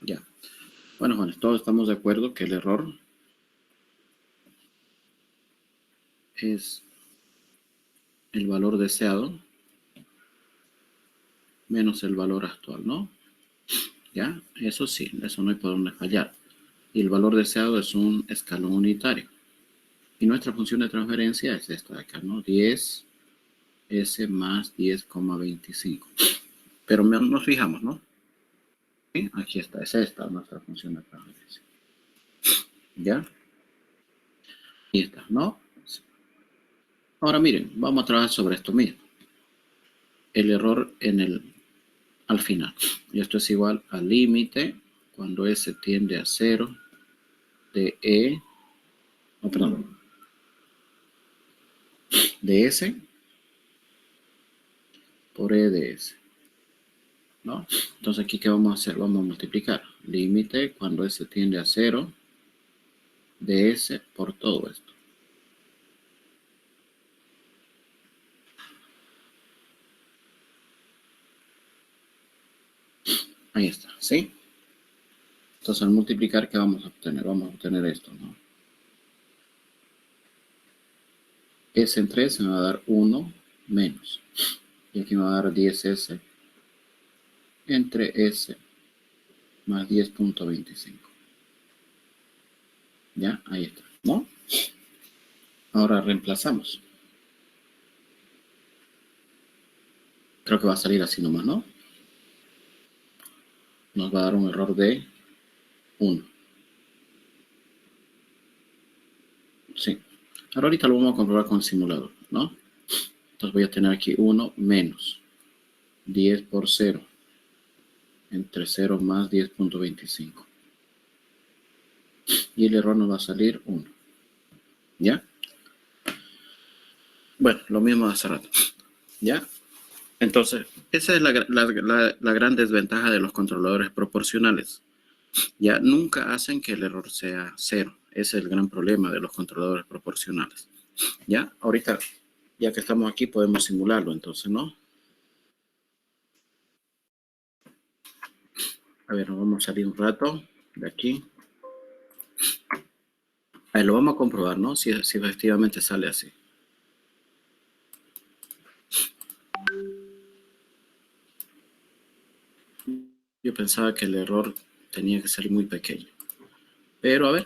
Ya. Bueno, Juanes, todos estamos de acuerdo que el error es el valor deseado menos el valor actual, ¿no? ¿Ya? Eso sí, eso no hay por dónde fallar. Y el valor deseado es un escalón unitario. Y nuestra función de transferencia es esta de acá, ¿no? 10 S más 10,25. Pero nos fijamos, ¿no? ¿Sí? Aquí está, es esta nuestra función de transferencia. ¿Ya? Ahí está, ¿no? Ahora miren, vamos a trabajar sobre esto mismo. El error al final. Y esto es igual al límite cuando S tiende a 0 de E, no, perdón, de S por E de S. ¿No? Entonces aquí, ¿qué vamos a hacer? Vamos a multiplicar. Límite cuando S tiende a 0 de S por todo esto. Ahí está, ¿sí? Entonces al multiplicar, ¿qué vamos a obtener? Vamos a obtener esto, ¿no? S entre S me va a dar 1 menos. Y aquí me va a dar 10S entre S más 10,25. Ya, ahí está, ¿no? Ahora reemplazamos. Creo que va a salir así nomás, ¿no? Nos va a dar un error de 1. Sí. Ahorita lo vamos a comprobar con el simulador, ¿no? Entonces voy a tener aquí 1 menos 10 por 0 entre 0 más 10,25. Y el error nos va a salir 1. ¿Ya? Bueno, lo mismo de hace rato. ¿Ya? Entonces, esa es la gran desventaja de los controladores proporcionales. Ya nunca hacen que el error sea 0. Ese es el gran problema de los controladores proporcionales. Ya, ahorita, ya que estamos aquí, podemos simularlo entonces, ¿no? A ver, nos vamos a salir un rato de aquí. A ver, lo vamos a comprobar, ¿no? Si efectivamente sale así. Yo pensaba que el error tenía que ser muy pequeño. Pero a ver,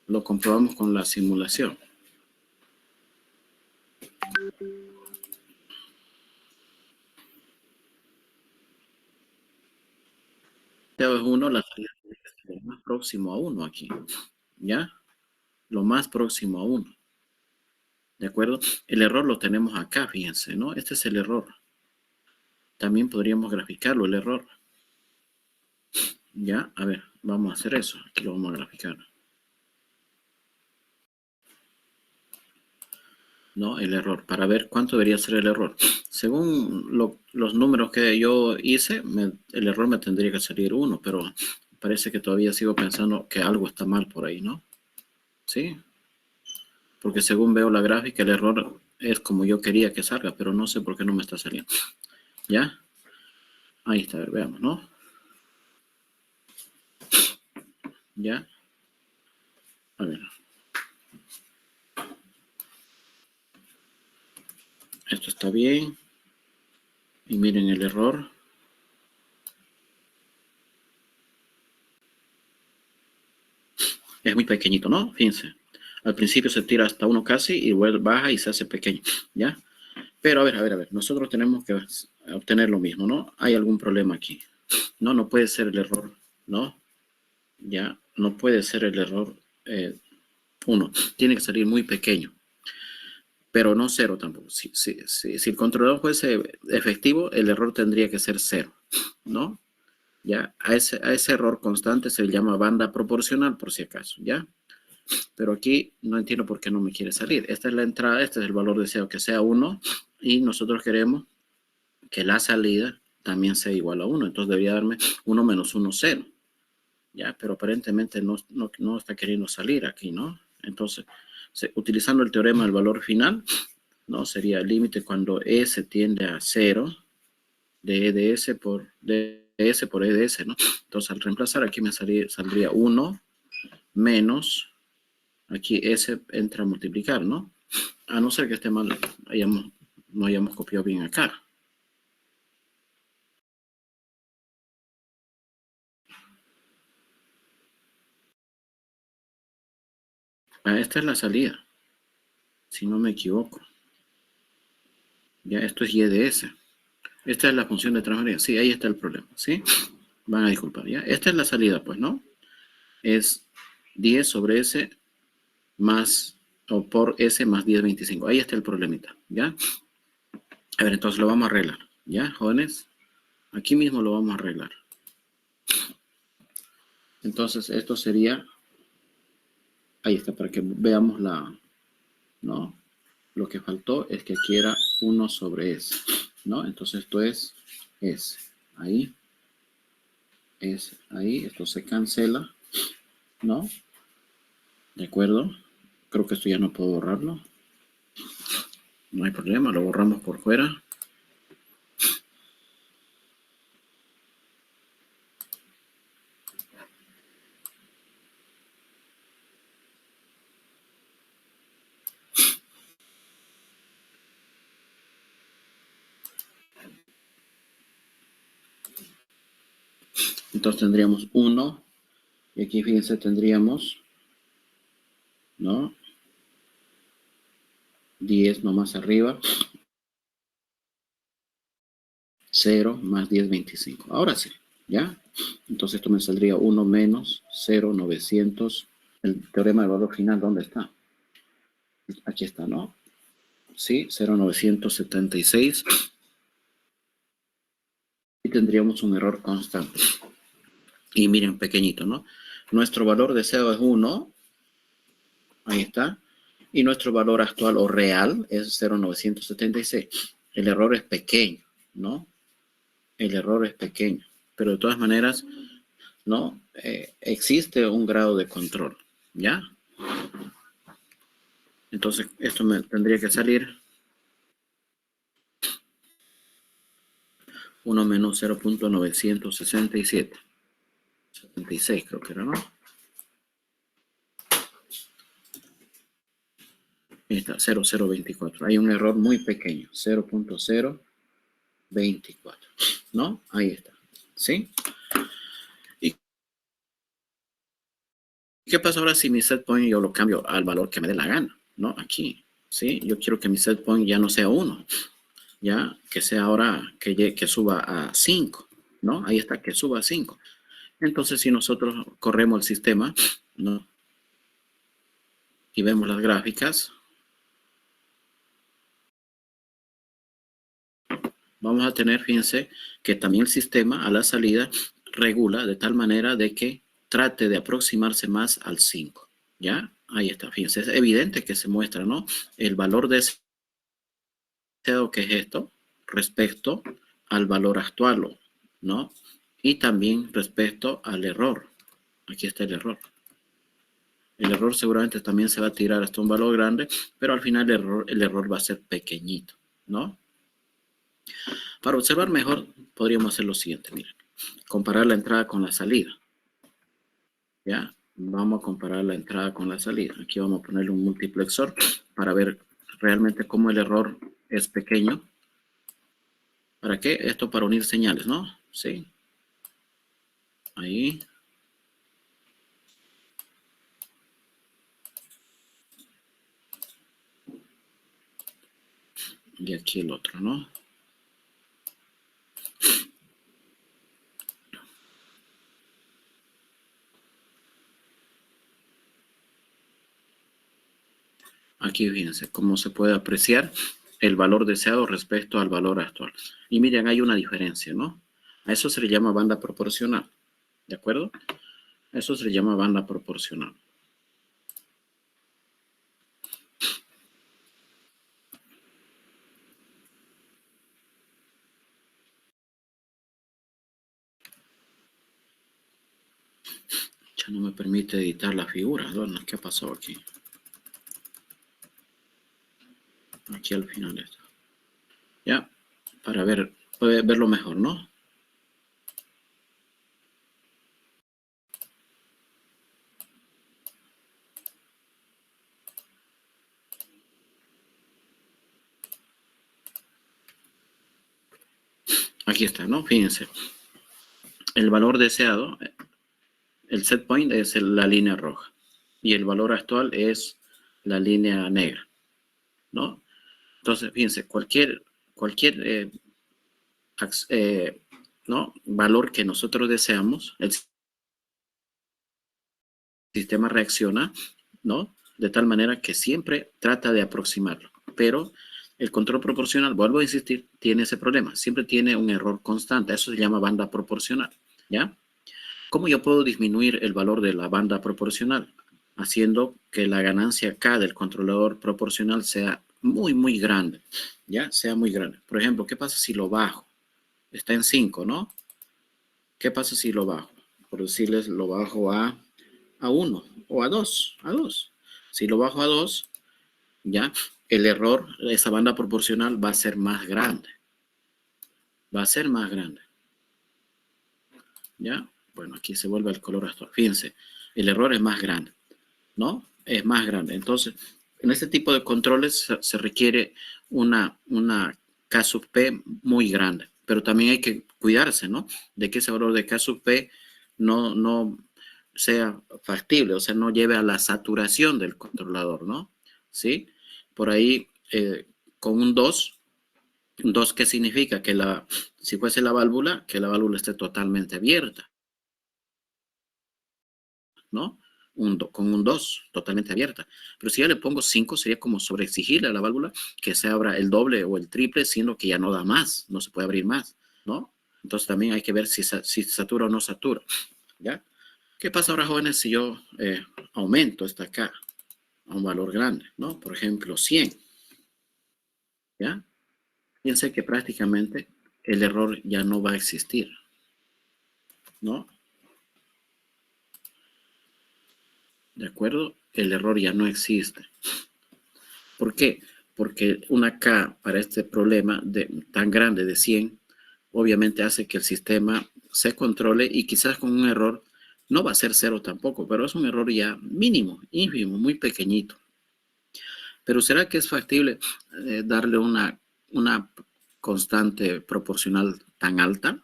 lo comprobamos con la simulación. Es 1, la salida tiene que ser lo más próximo a 1 aquí. ¿Ya? Lo más próximo a 1. ¿De acuerdo? El error lo tenemos acá, fíjense, ¿no? Este es el error. También podríamos graficarlo, el error. ¿Ya? A ver, vamos a hacer eso. Aquí lo vamos a graficar. ¿No? El error, para ver cuánto debería ser el error. Según los números que yo hice, el error me tendría que salir 1, pero parece que todavía sigo pensando que algo está mal por ahí, ¿no? ¿Sí? Porque según veo la gráfica, el error es como yo quería que salga, pero no sé por qué no me está saliendo. ¿Ya? Ahí está, a ver, veamos, ¿no? ¿Ya? A ver. Esto está bien. Y miren el error. Es muy pequeñito, ¿no? Fíjense. Al principio se tira hasta 1 casi y luego baja y se hace pequeño, ¿ya? Pero a ver. Nosotros tenemos que obtener lo mismo, ¿no? Hay algún problema aquí. No puede ser el error, ¿no? Ya, no puede ser el error 1. Tiene que salir muy pequeño, pero no 0 tampoco. Si el controlador fuese efectivo, el error tendría que ser 0, ¿no? ¿Ya? A ese error constante se le llama banda proporcional, por si acaso, ¿ya? Pero aquí no entiendo por qué no me quiere salir. Esta es la entrada, este es el valor deseado, que sea 1, y nosotros queremos que la salida también sea igual a 1. Entonces debería darme 1 menos 1, 0. ¿Ya? Pero aparentemente no está queriendo salir aquí, ¿no? Entonces, utilizando el teorema del valor final, ¿no? Sería el límite cuando S tiende a 0 de E de S por DS por E de S, ¿no? Entonces, al reemplazar aquí me saldría 1 menos, aquí S entra a multiplicar, ¿no? A no ser que esté mal, no hayamos copiado bien acá. Esta es la salida, si no me equivoco. Ya, esto es Y de S. Esta es la función de transferencia. Sí, ahí está el problema, ¿sí? Van a disculpar, ¿ya? Esta es la salida, pues, ¿no? Es 10 sobre S más, o por S más 10/25. Ahí está el problemita, ¿ya? A ver, entonces lo vamos a arreglar, ¿ya, jóvenes? Aquí mismo lo vamos a arreglar. Entonces, esto sería, ahí está, para que veamos ¿no? Lo que faltó es que aquí era 1 sobre S, ¿no? Entonces, esto es S. Ahí, S, ahí, esto se cancela, ¿no? ¿De acuerdo? Creo que esto ya no puedo borrarlo. No hay problema, lo borramos por fuera. Entonces tendríamos 1, y aquí fíjense tendríamos, ¿no? 10 nomás arriba, 0 más 10/25. Ahora sí, ¿ya? Entonces esto me saldría 1 menos 0,900. El teorema del valor final, ¿dónde está? Aquí está, ¿no? Sí, 0,976. Y tendríamos un error constante. Y miren, pequeñito, ¿no? Nuestro valor deseado es 1. Ahí está. Y nuestro valor actual o real es 0,976. El error es pequeño, ¿no? El error es pequeño. Pero de todas maneras, ¿no? Existe un grado de control, ¿ya? Entonces, esto me tendría que salir 1 menos 0,967. 76 creo que era, ¿no? Ahí está, 0,024. Hay un error muy pequeño, 0,024, ¿no? Ahí está, ¿sí? ¿Y qué pasa ahora si mi set point yo lo cambio al valor que me dé la gana, ¿no? Aquí, ¿sí? Yo quiero que mi set point ya no sea 1, ya que sea ahora que suba a 5, ¿no? Ahí está, que suba a 5. Entonces, si nosotros corremos el sistema, ¿no? Y vemos las gráficas, vamos a tener, fíjense, que también el sistema a la salida regula de tal manera de que trate de aproximarse más al 5, ¿ya? Ahí está, fíjense, es evidente que se muestra, ¿no? El valor deseado, que es esto, respecto al valor actual, ¿no? Y también respecto al error. Aquí está el error. El error seguramente también se va a tirar hasta un valor grande, pero al final el error va a ser pequeñito, ¿no? Para observar mejor, podríamos hacer lo siguiente, miren. Comparar la entrada con la salida. ¿Ya? Vamos a comparar la entrada con la salida. Aquí vamos a ponerle un multiplexor para ver realmente cómo el error es pequeño. ¿Para qué? Esto para unir señales, ¿no? Sí. Ahí. Y aquí el otro, ¿no? aquí fíjense cómo se puede apreciar el valor deseado respecto al valor actual. Y miren, hay una diferencia, ¿no? A eso se le llama banda proporcional, ¿de acuerdo? Eso se le llama banda proporcional. Ya no me permite editar la figura. Bueno, ¿qué pasó aquí? Aquí al final está. Ya, para ver, puede verlo mejor, ¿no? Aquí está, ¿no? Fíjense. El valor deseado, el set point es la línea roja. Y el valor actual es la línea negra, ¿no? Entonces, fíjense, cualquier ¿no? valor que nosotros deseamos, el sistema reacciona, ¿no? De tal manera que siempre trata de aproximarlo. Pero el control proporcional, vuelvo a insistir, tiene ese problema. Siempre tiene un error constante. Eso se llama banda proporcional, ¿ya? ¿Cómo yo puedo disminuir el valor de la banda proporcional? Haciendo que la ganancia K del controlador proporcional sea muy grande, ¿ya? Sea muy grande. Por ejemplo, ¿qué pasa si lo bajo? Está en 5, ¿no? ¿Qué pasa si lo bajo? Por decirles, lo bajo a 1 o a 2, a 2. Si lo bajo a 2, ya, el error, esa banda proporcional va a ser más grande. Va a ser más grande. ¿Ya? Bueno, aquí se vuelve el color actual. Fíjense, el error es más grande, ¿no? Es más grande. Entonces, en este tipo de controles se requiere una K sub P muy grande. Pero también hay que cuidarse, ¿no? De que ese valor de K sub P no sea factible, o sea, no lleve a la saturación del controlador, ¿no? ¿Sí? Por ahí, con un 2, ¿qué significa? Que si fuese la válvula, que la válvula esté totalmente abierta, ¿no? Con un 2 totalmente abierta. Pero si ya le pongo 5, sería como sobreexigirle a la válvula que se abra el doble o el triple, siendo que ya no da más, no se puede abrir más, ¿no? Entonces también hay que ver si satura o no satura, ¿ya? ¿Qué pasa ahora, jóvenes, si yo aumento esta K a un valor grande, ¿no? Por ejemplo, 100, ¿ya? Piense que prácticamente el error ya no va a existir, ¿no? ¿De acuerdo? El error ya no existe. ¿Por qué? Porque una K para este problema tan grande de 100, obviamente hace que el sistema se controle y quizás con un error, no va a ser 0 tampoco, pero es un error ya mínimo, ínfimo, muy pequeñito. Pero ¿será que es factible darle una constante proporcional tan alta?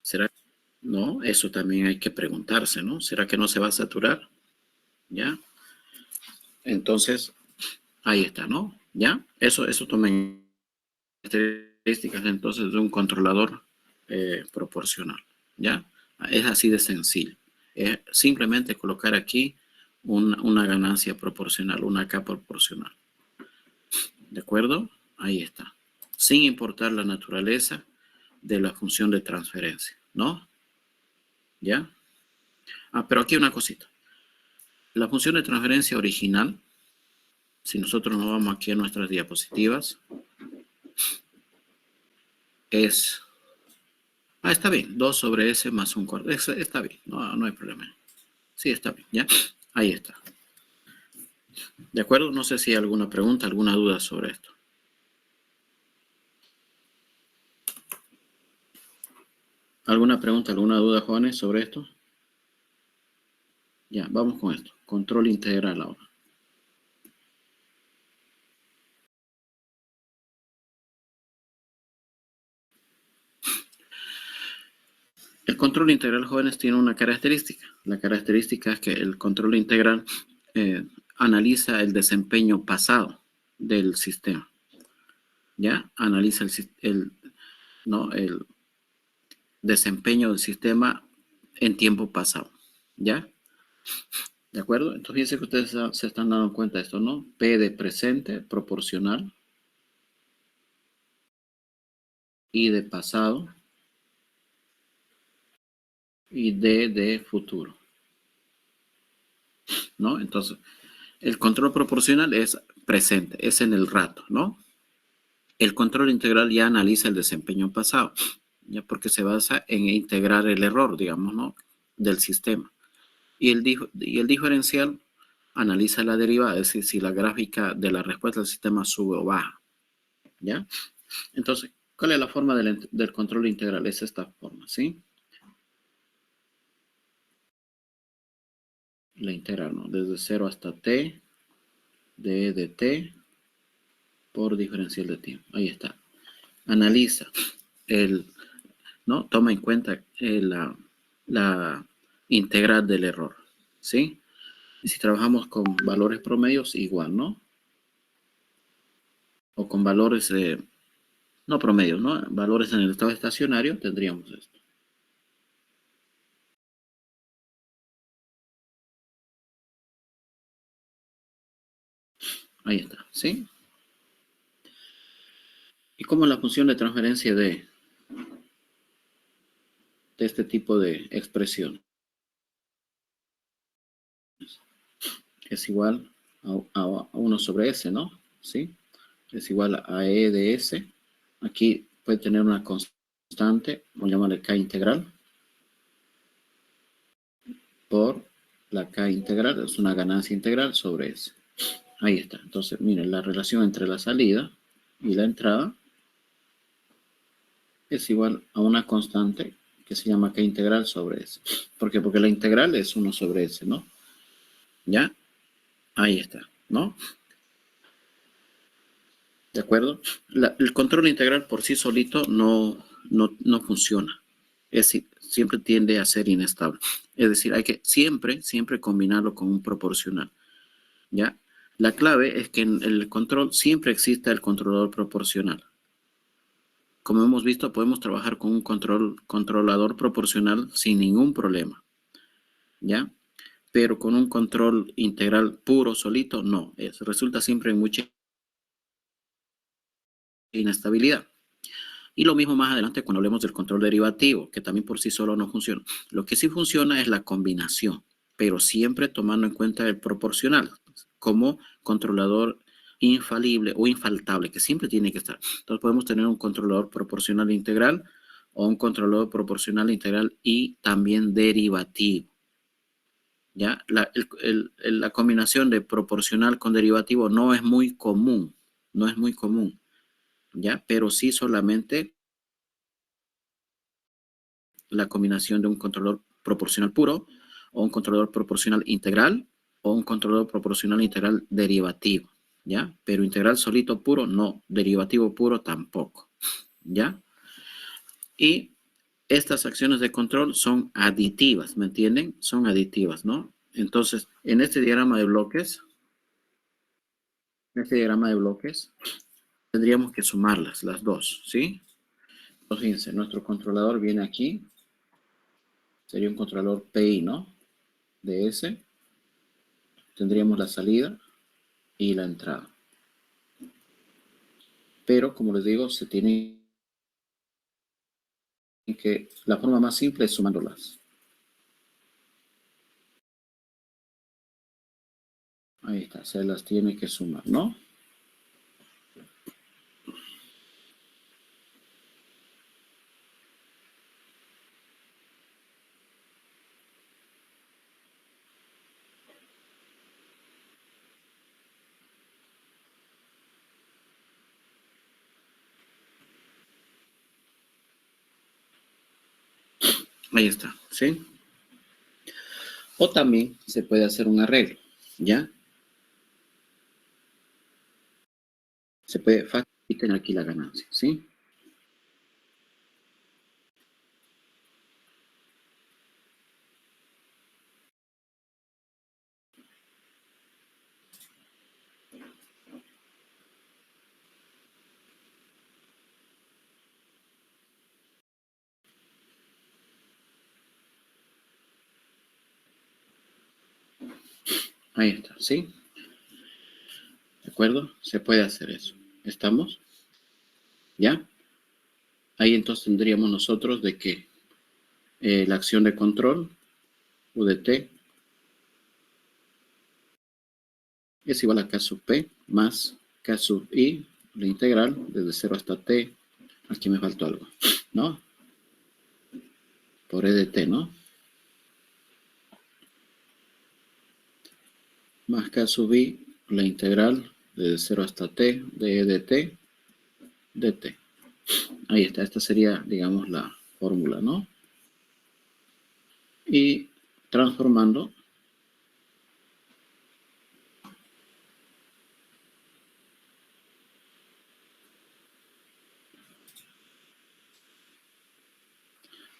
¿Será? No, eso también hay que preguntarse, ¿no? ¿Será que no se va a saturar? ¿Ya? Entonces, ahí está, ¿no? ¿Ya? Eso tomen características entonces de un controlador proporcional, ¿ya? Es así de sencillo. Simplemente colocar aquí una ganancia proporcional, una K proporcional. ¿De acuerdo? Ahí está. Sin importar la naturaleza de la función de transferencia, ¿no? ¿Ya? Pero aquí una cosita. La función de transferencia original, si nosotros nos vamos aquí a nuestras diapositivas, es... está bien. 2 sobre S más un cuarto. Está bien. No hay problema. Sí, está bien. ¿Ya? Ahí está. ¿De acuerdo? No sé si hay alguna pregunta, alguna duda sobre esto. ¿Alguna pregunta, alguna duda, jóvenes, sobre esto? Ya, vamos con esto. Control integral ahora. El control integral, jóvenes, tiene una característica. La característica es que el control integral analiza el desempeño pasado del sistema. ¿Ya? Analiza el desempeño del sistema en tiempo pasado. ¿Ya? ¿De acuerdo? Entonces, fíjense que ustedes se están dando cuenta de esto, ¿no? P de presente, proporcional, I de pasado y D de futuro, ¿no? Entonces, el control proporcional es presente, es en el rato, ¿no? El control integral ya analiza el desempeño pasado, ya porque se basa en integrar el error, digamos, ¿no? Del sistema. Y el diferencial analiza la derivada, es decir, si la gráfica de la respuesta del sistema sube o baja, ¿ya? Entonces, ¿cuál es la forma del control integral? Es esta forma, ¿sí? La integral, ¿no? Desde 0 hasta t, de t por diferencial de tiempo. Ahí está. Analiza ¿no? Toma en cuenta la integral del error, ¿sí? Y si trabajamos con valores promedios, igual, ¿no? O con valores, no promedios, ¿no? Valores en el estado estacionario, tendríamos esto. Ahí está, ¿sí? ¿Y cómo es la función de transferencia de este tipo de expresión? Es igual a 1 sobre S, ¿no? ¿Sí? Es igual a E de S. Aquí puede tener una constante, vamos a llamarle K integral, por la K integral, es una ganancia integral sobre S. Ahí está. Entonces, miren, la relación entre la salida y la entrada es igual a una constante que se llama K integral sobre S. ¿Por qué? Porque la integral es 1 sobre S, ¿no? ¿Ya? Ahí está, ¿no? ¿De acuerdo? El control integral por sí solito no funciona. Es decir, siempre tiende a ser inestable. Es decir, hay que siempre combinarlo con un proporcional. ¿Ya? La clave es que en el control siempre exista el controlador proporcional. Como hemos visto, podemos trabajar con un controlador proporcional sin ningún problema. ¿Ya? Pero con un control integral puro, solito, no. Resulta siempre en mucha inestabilidad. Y lo mismo más adelante cuando hablemos del control derivativo, que también por sí solo no funciona. Lo que sí funciona es la combinación, pero siempre tomando en cuenta el proporcional como controlador infalible o infaltable, que siempre tiene que estar. Entonces podemos tener un controlador proporcional integral o un controlador proporcional integral y también derivativo. ¿Ya? La combinación de proporcional con derivativo no es muy común, no es muy común, ¿ya? Pero sí solamente la combinación de un controlador proporcional puro o un controlador proporcional integral o un controlador proporcional integral derivativo, ¿ya? Pero integral solito puro, no. Derivativo puro tampoco, ¿ya? Y estas acciones de control son aditivas, ¿me entienden? Son aditivas, ¿no? Entonces, en este diagrama de bloques, tendríamos que sumarlas, las dos, ¿sí? Entonces, fíjense, nuestro controlador viene aquí, sería un controlador PI, ¿no? De S. Tendríamos la salida y la entrada. Pero, como les digo, la forma más simple es sumándolas. Ahí está, se las tiene que sumar, ¿no? Ahí está, ¿sí? O también se puede hacer un arreglo, ¿ya? Se puede facilitar aquí la ganancia, ¿sí? Ahí está, ¿sí? ¿De acuerdo? Se puede hacer eso. ¿Estamos? ¿Ya? Ahí entonces tendríamos nosotros de que la acción de control, U de t, es igual a k sub p más k sub i, la integral desde 0 hasta t. Aquí me faltó algo, ¿no? Por e de t, ¿no? Más k sub i, la integral desde 0 hasta t de e de t dt. Ahí está, esta sería, digamos, la fórmula, ¿no? Y transformando,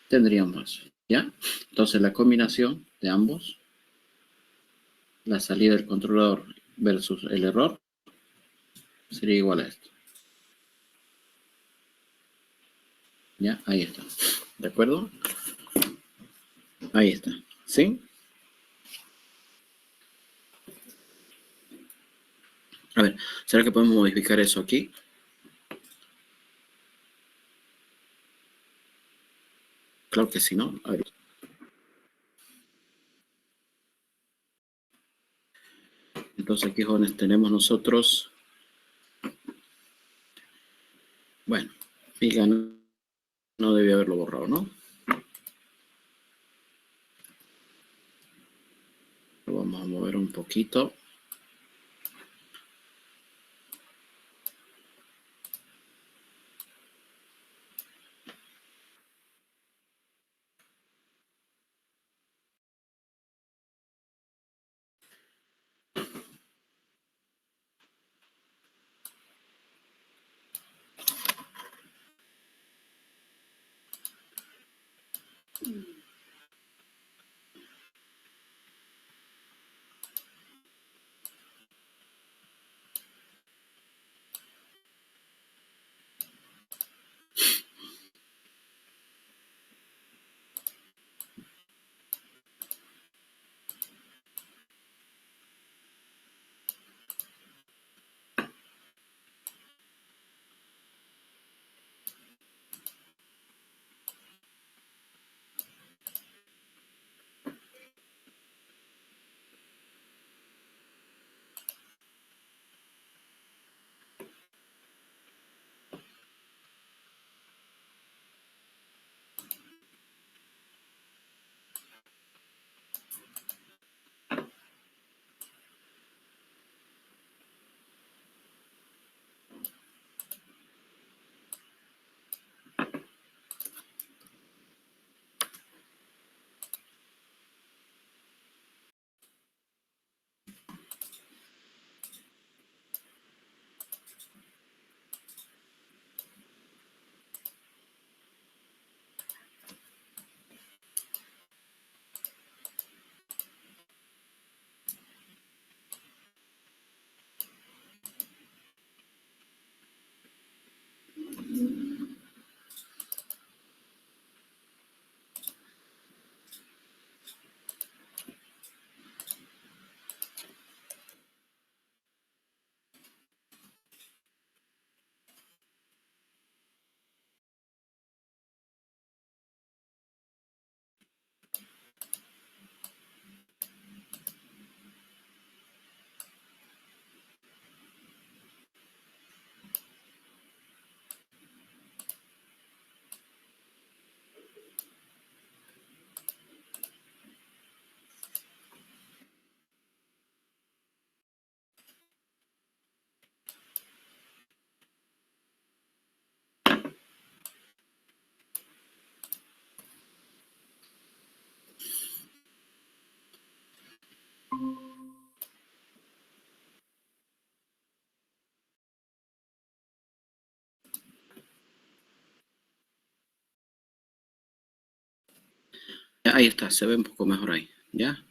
tendríamos, ¿ya? Entonces la combinación de ambos, la salida del controlador versus el error, sería igual a esto. ¿Ya? Ahí está. ¿De acuerdo? Ahí está. ¿Sí? A ver, ¿será que podemos modificar eso aquí? Claro que sí, ¿no? A ver. Entonces aquí, jóvenes, tenemos nosotros, bueno, Piga no debía haberlo borrado, ¿no? Lo vamos a mover un poquito. Ahí está, se ve un poco mejor ahí, ¿ya?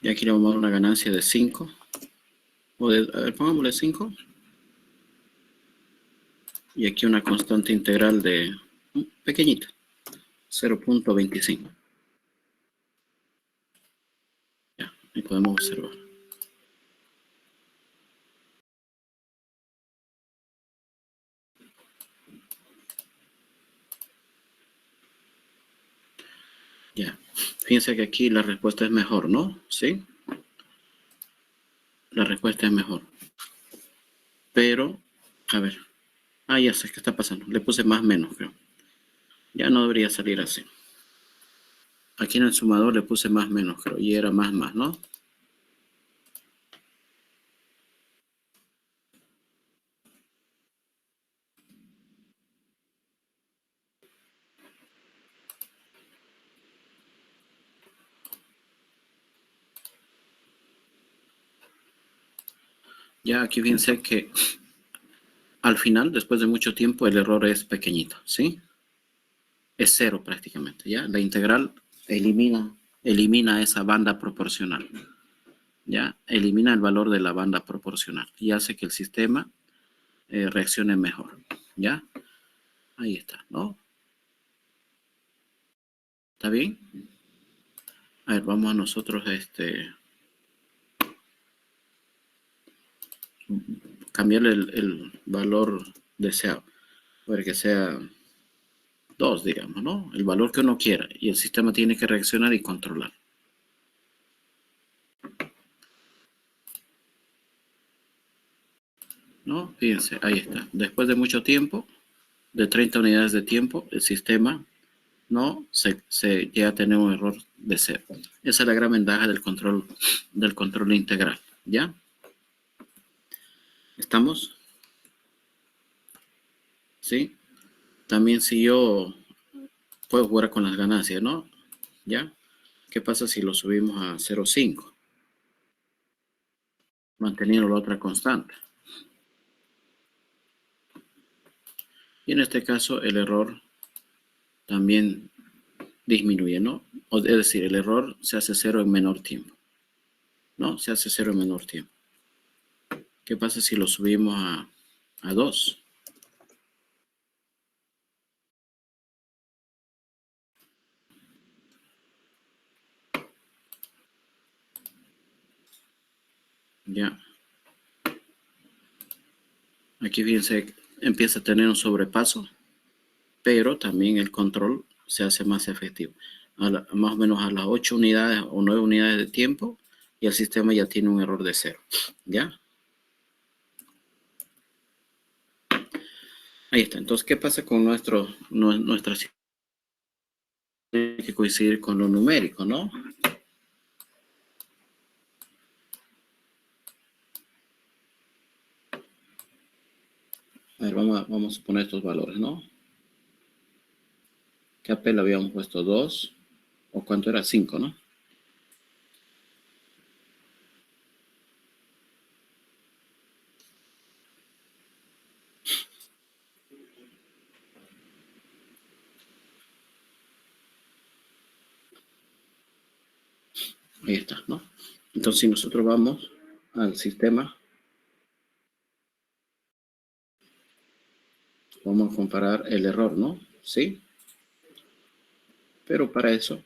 Y aquí le vamos a dar una ganancia de 5. O de, a ver, pongámosle 5. Y aquí una constante integral de pequeñita, 0.25. Ya, y podemos observar. Ya, fíjense que aquí la respuesta es mejor, ¿no? ¿Sí? La respuesta es mejor. Pero, a ver. Ah, ya sé qué está pasando. Le puse más menos, creo. Ya no debería salir así. Aquí en el sumador le puse más menos, creo. Y era más, ¿no? Ya aquí fíjense que al final, después de mucho tiempo, el error es pequeñito, ¿sí? Es cero prácticamente, ¿ya? La integral elimina esa banda proporcional, ¿ya? Elimina el valor de la banda proporcional y hace que el sistema reaccione mejor, ¿ya? Ahí está, ¿no? ¿Está bien? A ver, vamos a nosotros cambiarle el valor deseado, para que sea 2, digamos, ¿no? El valor que uno quiera y el sistema tiene que reaccionar y controlar. ¿No? Fíjense, ahí está. Después de mucho tiempo, de 30 unidades de tiempo, el sistema no se llega a tener un error de 0. Esa es la gran ventaja del control integral, ¿ya? ¿Estamos? ¿Sí? También si yo puedo jugar con las ganancias, ¿no? ¿Ya? ¿Qué pasa si lo subimos a 0,5? Manteniendo la otra constante. Y en este caso el error también disminuye, ¿no? Es decir, el error se hace 0 en menor tiempo, ¿no? Se hace 0 en menor tiempo. ¿Qué pasa si lo subimos a 2? Ya. Aquí fíjense, empieza a tener un sobrepaso, pero también el control se hace más efectivo. Más o menos a las 8 unidades o 9 unidades de tiempo y el sistema ya tiene un error de 0. ¿Ya? Ahí está. Entonces, ¿qué pasa con nuestra situación? Tiene que coincidir con lo numérico, ¿no? A ver, vamos a poner estos valores, ¿no? KP le habíamos puesto 2, o cuánto era 5, ¿no? Ahí está, ¿no? Entonces, si nosotros vamos al sistema, vamos a comparar el error, ¿no? ¿Sí? Pero para eso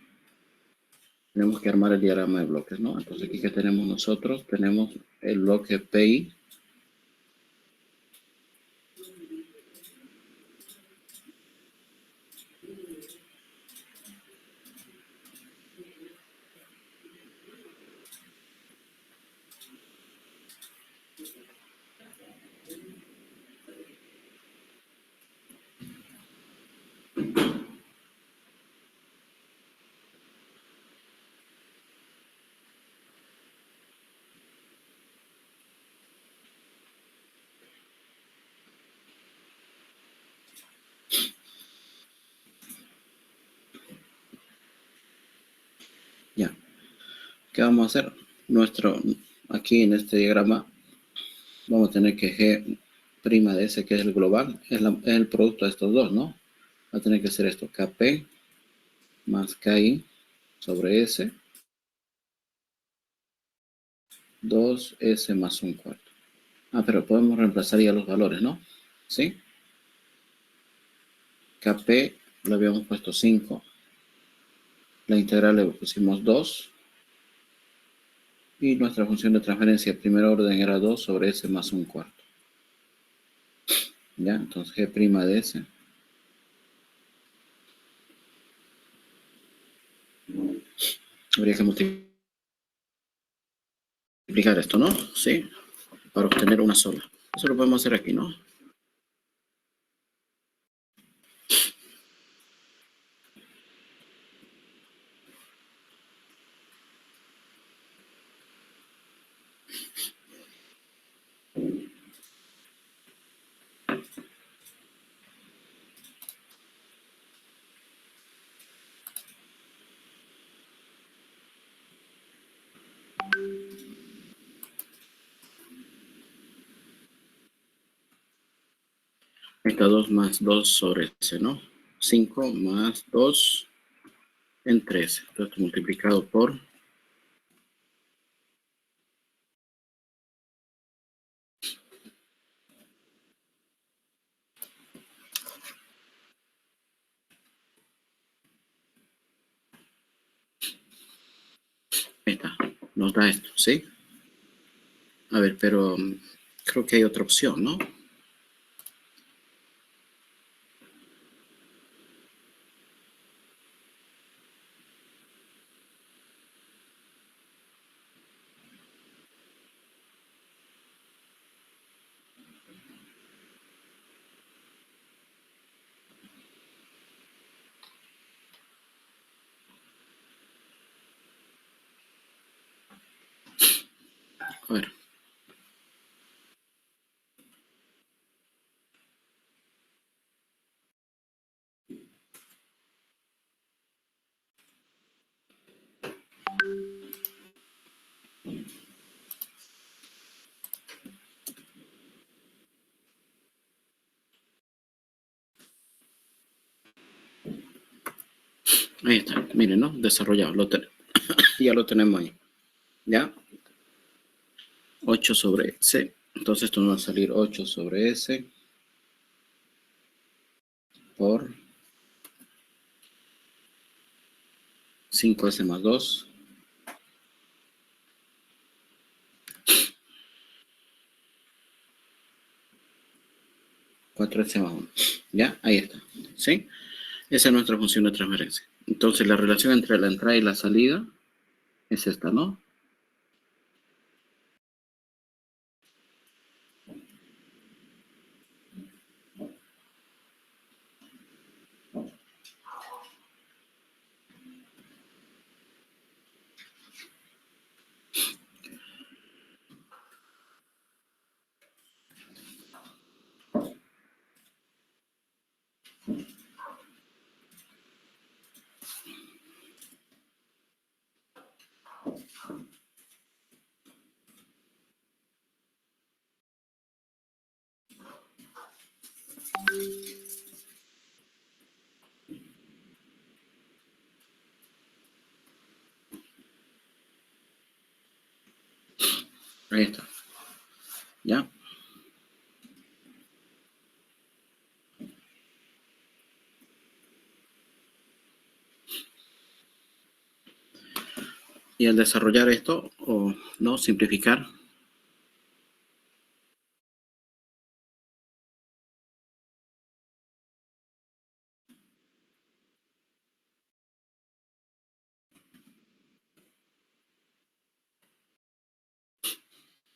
tenemos que armar el diagrama de bloques, ¿no? Entonces, aquí que tenemos nosotros, tenemos el bloque PI. Ya. ¿Qué vamos a hacer? Aquí en este diagrama, vamos a tener que G' de S, que es el global, es el producto de estos dos, ¿no? Va a tener que ser esto, KP más KI sobre S 2S más un cuarto. Ah, pero podemos reemplazar ya los valores, ¿no? ¿Sí? KP le habíamos puesto 5. La integral le pusimos 2. Y nuestra función de transferencia de primer orden era 2 sobre S más un cuarto. ¿Ya? Entonces G' de S. Habría que multiplicar esto, ¿no? Sí. Para obtener una sola. Eso lo podemos hacer aquí, ¿no? Ahí está 2 más 2 sobre S, ¿no? 5 más 2 en 13. Entonces multiplicado por... Ahí está. Nos da esto, ¿sí? A ver, pero creo que hay otra opción, ¿no? A ver. Ahí está. Miren, ¿no? Desarrollado. Ya lo tenemos ahí. ¿Ya? 8 sobre S. Entonces esto nos va a salir 8 sobre S por 5S más 2. 4S más 1. ¿Ya? Ahí está. ¿Sí? Esa es nuestra función de transferencia. Entonces la relación entre la entrada y la salida es esta, ¿no? Ahí está. ¿Ya? Y al desarrollar esto, o no, simplificar,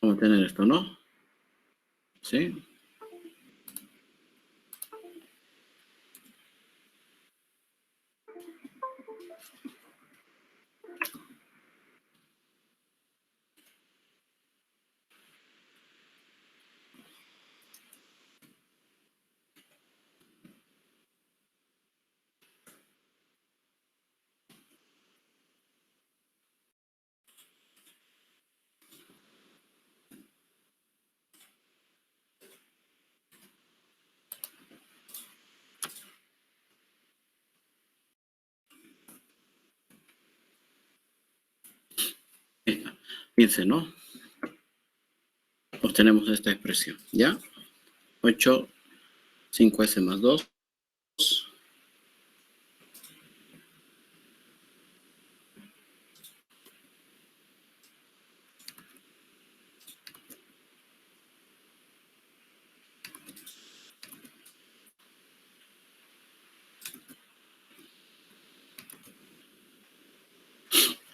vamos a tener esto, ¿no? ¿Sí? Ahí está. Piensen, ¿no? tenemos esta expresión, ¿ya? 8, 5s más 2.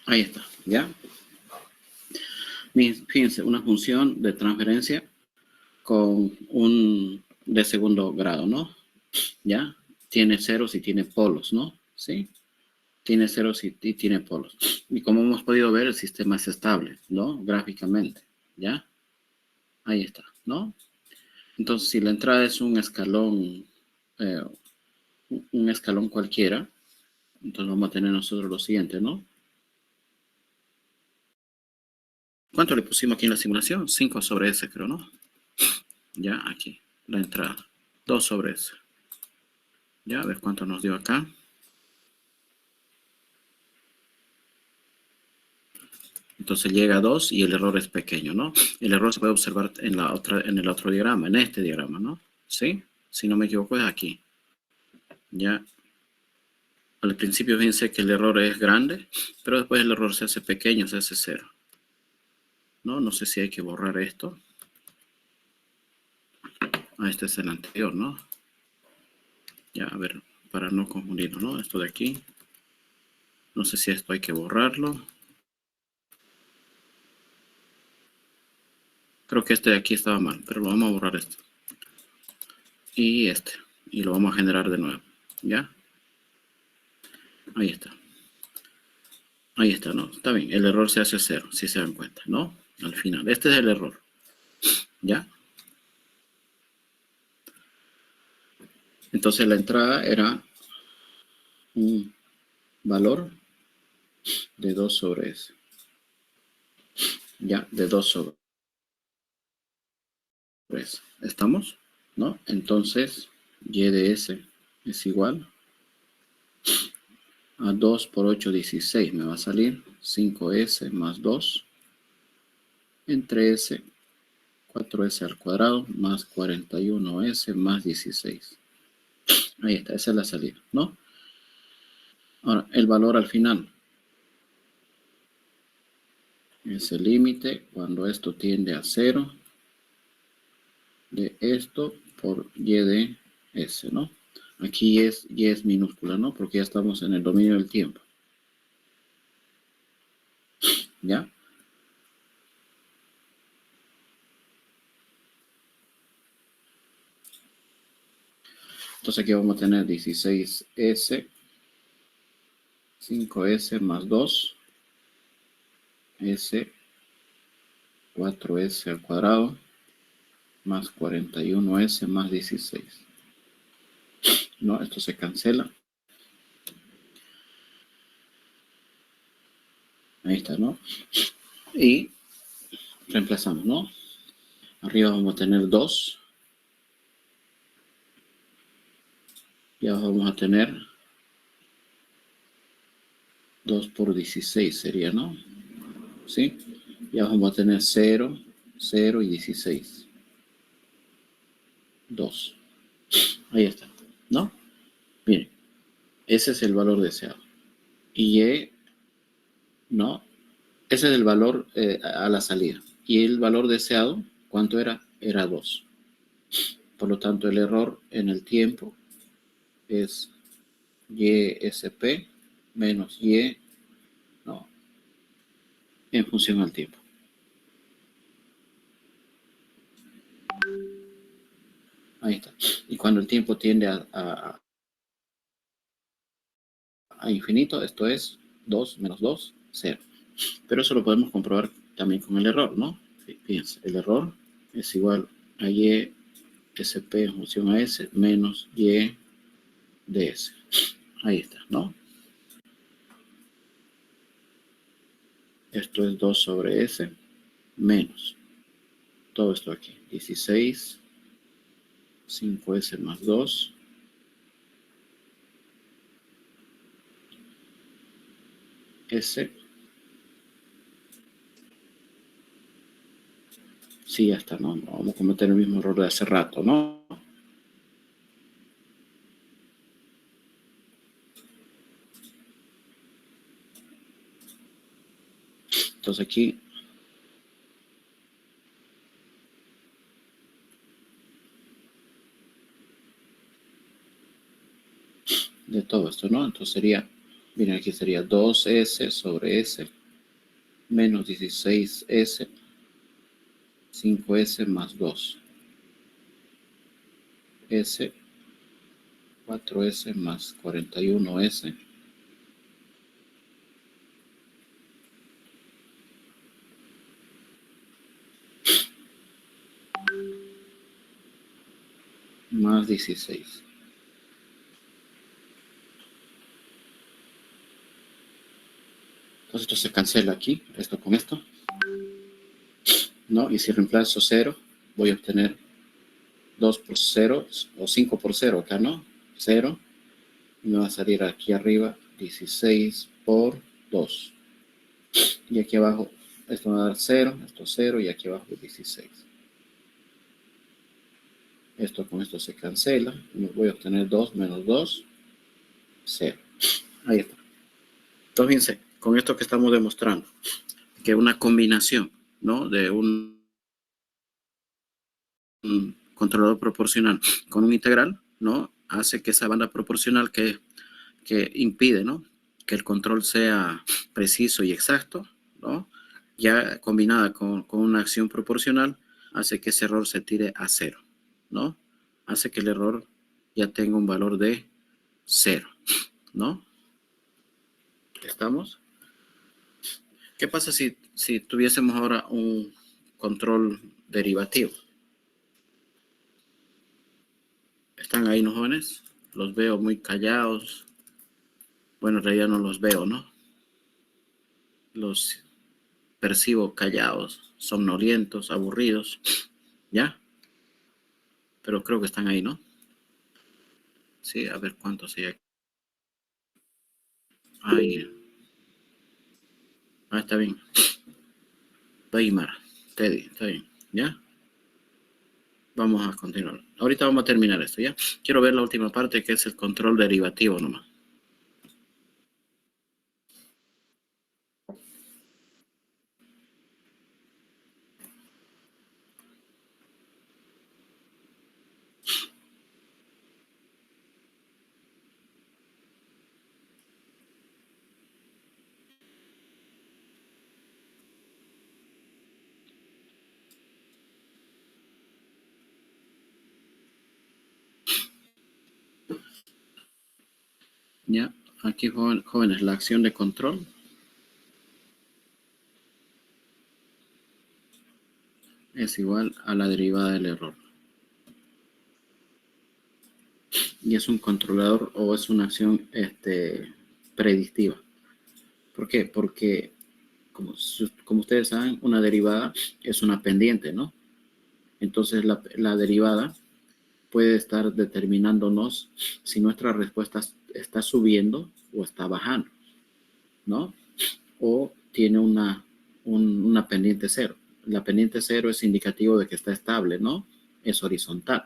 Ahí está, ¿ya? Fíjense, una función de transferencia con un de segundo grado, ¿no? ¿Ya? Tiene ceros y tiene polos, ¿no? ¿Sí? Tiene ceros y tiene polos. Y como hemos podido ver, el sistema es estable, ¿no? Gráficamente, ¿ya? Ahí está, ¿no? Entonces, si la entrada es un escalón cualquiera, entonces vamos a tener nosotros lo siguiente, ¿no? ¿Cuánto le pusimos aquí en la simulación? 5 sobre S, creo, ¿no? Ya, aquí, la entrada. 2 sobre S. Ya, a ver cuánto nos dio acá. Entonces llega a 2 y el error es pequeño, ¿no? El error se puede observar en el otro diagrama, en este diagrama, ¿no? ¿Sí? Si no me equivoco es aquí. Ya. Al principio fíjense que el error es grande, pero después el error se hace pequeño, se hace 0. ¿No? No sé si hay que borrar esto. Ah, este es el anterior, ¿no? Ya, a ver, para no confundirnos, ¿no? Esto de aquí. No sé si esto hay que borrarlo. Creo que este de aquí estaba mal, pero lo vamos a borrar esto. Y este. Y lo vamos a generar de nuevo. ¿Ya? Ahí está. Ahí está, ¿no? Está bien. El error se hace 0, si se dan cuenta, ¿no? Al final. Este es el error. ¿Ya? Entonces la entrada era un valor de 2 sobre S. ¿Ya? De 2 sobre S. ¿Estamos? ¿No? Entonces, y de S es igual a 2 por 8, 16. Me va a salir 5S más 2 entre S, 4S al cuadrado más 41S más 16. Ahí está, esa es la salida, ¿no? Ahora, el valor al final es el límite cuando esto tiende a 0 de esto por y de S, ¿no? Aquí y es minúscula, ¿no? Porque ya estamos en el dominio del tiempo. ¿Ya? Entonces aquí vamos a tener 16S, 5S más 2, S, 4S al cuadrado, más 41S más 16. ¿No? Esto se cancela. Ahí está, ¿no? Y reemplazamos, ¿no? Arriba vamos a tener 2. Y abajo vamos a tener 2 por 16 sería, ¿no? ¿Sí? Y abajo vamos a tener 0, 0 y 16. 2. Ahí está, ¿no? Miren, ese es el valor deseado. Y ¿no? Ese es el valor a la salida. Y el valor deseado, ¿cuánto era? Era 2. Por lo tanto, el error en el tiempo es YSP menos Y, no, en función al tiempo. Ahí está. Y cuando el tiempo tiende a infinito, esto es 2 menos 2, 0. Pero eso lo podemos comprobar también con el error, ¿no? Fíjense, el error es igual a Y SP en función a S menos Y de S. Ahí está, ¿no? Esto es 2 sobre S menos todo esto aquí. 16, 5S más 2, S, Sí, ya está, ¿no? No vamos a cometer el mismo error de hace rato, ¿no? Entonces aquí de todo esto, ¿no? Entonces sería, miren, aquí sería 2S sobre S menos 16S, 5S más 2. S, 4S más 41S. Más 16. Entonces esto se cancela aquí, esto con esto, ¿no? Y si reemplazo 0, voy a obtener 2 por 0 o 5 por 0 acá, ¿no? 0. Y me va a salir aquí arriba 16 por 2. Y aquí abajo, esto me va a dar 0, esto 0 y aquí abajo 16. Esto con esto se cancela. Voy a obtener 2 menos 2, 0. Ahí está. Entonces, fíjense, con esto que estamos demostrando, que una combinación, ¿no? De un controlador proporcional con un integral, ¿no? Hace que esa banda proporcional que impide, ¿no? Que el control sea preciso y exacto, ¿no? Ya combinada con una acción proporcional, hace que ese error se tire a 0, ¿no? Hace que el error ya tenga un valor de 0, ¿no? ¿Estamos? ¿Qué pasa si tuviésemos ahora un control derivativo? ¿Están ahí, no, jóvenes? Los veo muy callados. Bueno, en realidad no los veo, ¿no? Los percibo callados, somnolientos, aburridos, ¿ya? Pero creo que están ahí, ¿no? Sí, a ver cuántos hay aquí. Ahí. Ah, está bien. Weimar, Teddy, está bien, ¿ya? Vamos a continuar. Ahorita vamos a terminar esto, ¿ya? Quiero ver la última parte, que es el control derivativo nomás. ¿Ya? Aquí, jóvenes, la acción de control es igual a la derivada del error. Y es un controlador o es una acción predictiva. ¿Por qué? Porque, como ustedes saben, una derivada es una pendiente, ¿no? Entonces, la derivada puede estar determinándonos si nuestra respuesta está subiendo o está bajando, ¿no? O tiene una pendiente cero. La pendiente cero es indicativo de que está estable, ¿no? Es horizontal.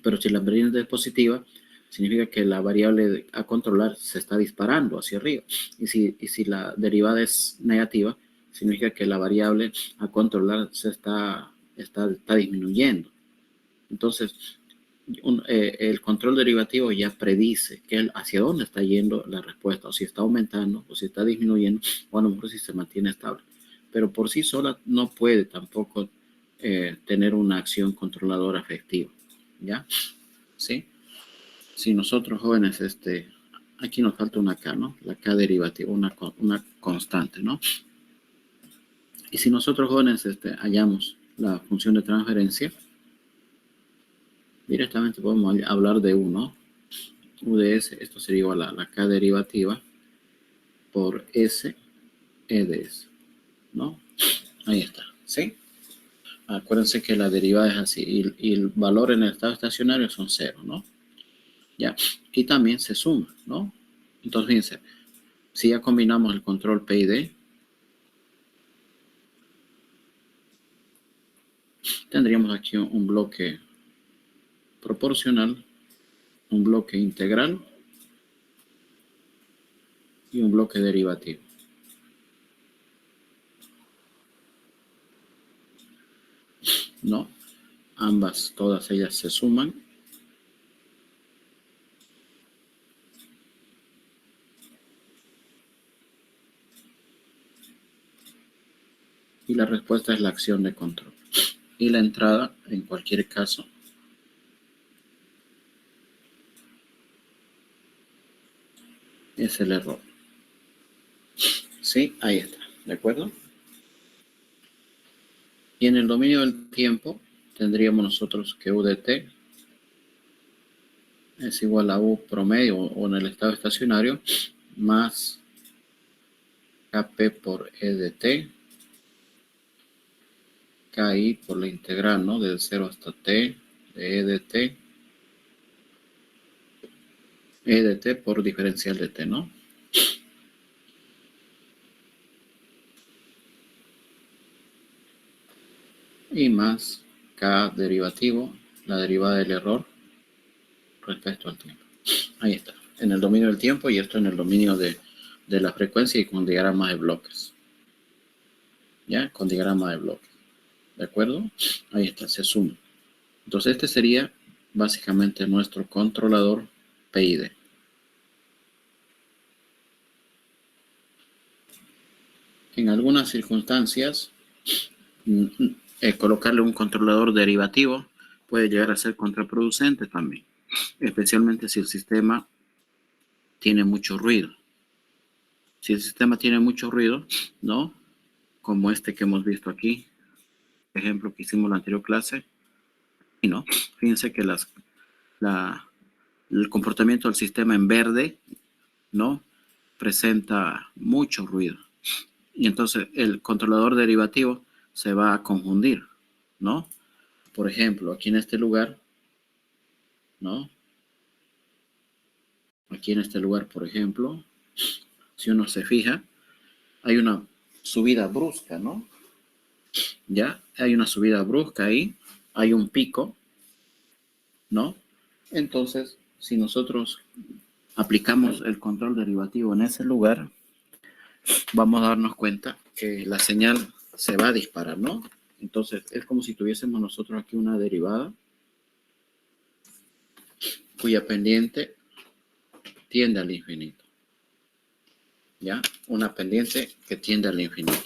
Pero si la pendiente es positiva, significa que la variable a controlar se está disparando hacia arriba. Y si la derivada es negativa, significa que la variable a controlar se está disminuyendo. Entonces, el control derivativo ya predice hacia dónde está yendo la respuesta, o si está aumentando, o si está disminuyendo, o a lo mejor si se mantiene estable. Pero por sí sola no puede tampoco tener una acción controladora efectiva, ¿ya? ¿Sí? Si nosotros jóvenes, aquí nos falta una K, ¿no? La K derivativa, una constante, ¿no? Y si nosotros jóvenes hallamos la función de transferencia, directamente podemos hablar de U, ¿no? U de S, esto sería igual a la K derivativa por S, E de S, ¿no? Ahí está, ¿sí? Acuérdense que la derivada es así y el valor en el estado estacionario son 0, ¿no? Ya, y también se suma, ¿no? Entonces, fíjense, si ya combinamos el control P y D, tendríamos aquí un bloque proporcional, un bloque integral y un bloque derivativo. ¿No? Ambas, todas ellas se suman. Y la respuesta es la acción de control. Y la entrada, en cualquier caso, es el error. Sí, ahí está. ¿De acuerdo? Y en el dominio del tiempo, tendríamos nosotros que U de t es igual a U promedio o en el estado estacionario más Kp por E de t, Ki por la integral, ¿no? Desde 0 hasta t, de E de t, E de t por diferencial de t, ¿no? Y más K derivativo, la derivada del error respecto al tiempo. Ahí está, en el dominio del tiempo y esto en el dominio de la frecuencia y con diagrama de bloques. ¿Ya? Con diagrama de bloques. ¿De acuerdo? Ahí está, se suma. Entonces este sería básicamente nuestro controlador PID. En algunas circunstancias, colocarle un controlador derivativo puede llegar a ser contraproducente también, especialmente si el sistema tiene mucho ruido. Si el sistema tiene mucho ruido, ¿no? Como este que hemos visto aquí, ejemplo que hicimos en la anterior clase, y no, fíjense que el comportamiento del sistema en verde, ¿no? Presenta mucho ruido. Y entonces el controlador derivativo se va a confundir, ¿no? Por ejemplo, aquí en este lugar, ¿no? Aquí en este lugar, por ejemplo, si uno se fija, hay una subida brusca, ¿no? Ya, hay una subida brusca ahí, hay un pico, ¿no? Entonces, si nosotros aplicamos el control derivativo en ese lugar, vamos a darnos cuenta que la señal se va a disparar, ¿no? Entonces, es como si tuviésemos nosotros aquí una derivada cuya pendiente tiende al infinito. ¿Ya? Una pendiente que tiende al infinito.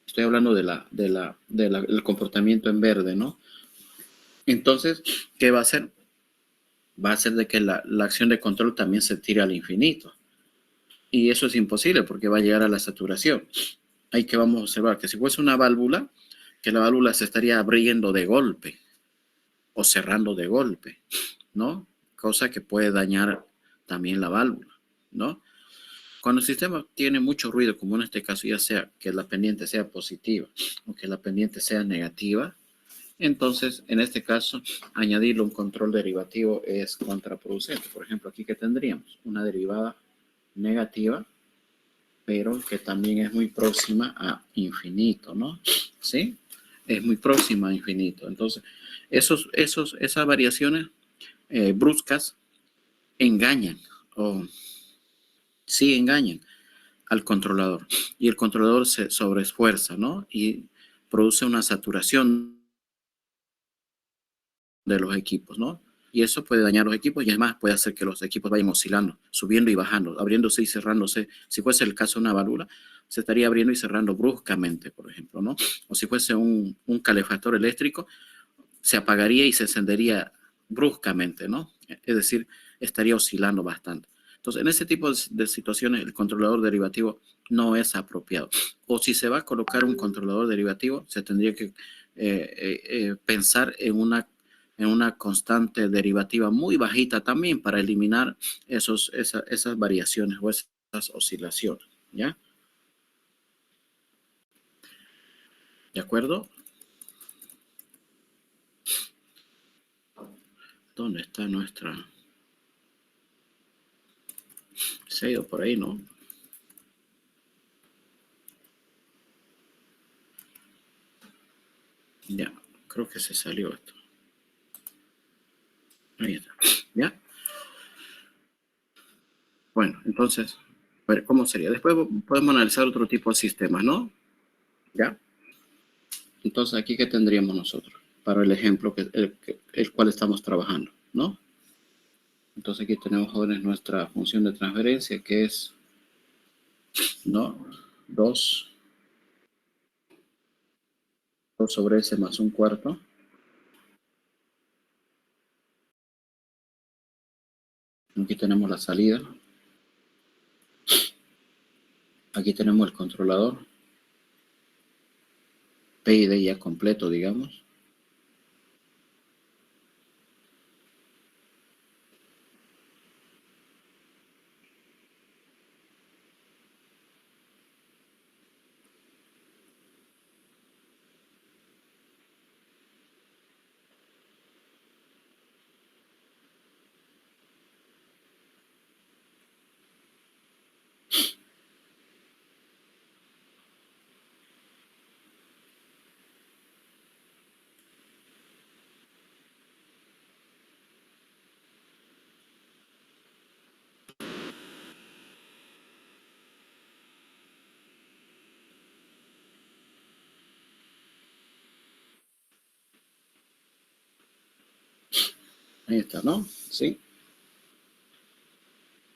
Estoy hablando del comportamiento en verde, ¿no? Entonces, ¿qué va a hacer? Va a hacer de que la acción de control también se tire al infinito. Y eso es imposible porque va a llegar a la saturación. Ahí que vamos a observar que si fuese una válvula, que la válvula se estaría abriendo de golpe o cerrando de golpe, ¿no? Cosa que puede dañar también la válvula, ¿no? Cuando el sistema tiene mucho ruido, como en este caso, ya sea que la pendiente sea positiva o que la pendiente sea negativa, entonces, en este caso, añadirle un control derivativo es contraproducente. Por ejemplo, aquí que tendríamos una derivada negativa, pero que también es muy próxima a infinito, ¿no? ¿Sí? Es muy próxima a infinito. Entonces, esas variaciones bruscas engañan, o sí engañan al controlador. Y el controlador se sobreesfuerza, ¿no? Y produce una saturación de los equipos, ¿no? Y eso puede dañar los equipos y además puede hacer que los equipos vayan oscilando, subiendo y bajando, abriéndose y cerrándose. Si fuese el caso de una válvula, se estaría abriendo y cerrando bruscamente, por ejemplo, ¿no? O si fuese un calefactor eléctrico, se apagaría y se encendería bruscamente, ¿no? Es decir, estaría oscilando bastante. Entonces, en ese tipo de situaciones, el controlador derivativo no es apropiado. O si se va a colocar un controlador derivativo, se tendría que pensar en una constante derivativa muy bajita también para eliminar esas variaciones o esas oscilaciones, ¿ya? ¿De acuerdo? ¿Dónde está nuestra? Se ha ido por ahí, ¿no? creo que se salió esto. Ahí está. ¿Ya? Bueno, entonces, a ver, ¿cómo sería? Después podemos analizar otro tipo de sistemas, ¿no? ¿Ya? Entonces, ¿aquí qué tendríamos nosotros? Para el ejemplo el cual estamos trabajando, ¿no? Entonces, aquí tenemos, jóvenes, nuestra función de transferencia, que es, ¿no? 2 sobre S más un cuarto. Aquí tenemos la salida. Aquí tenemos el controlador. P y D ya completo, digamos. Ahí está, ¿no? Sí.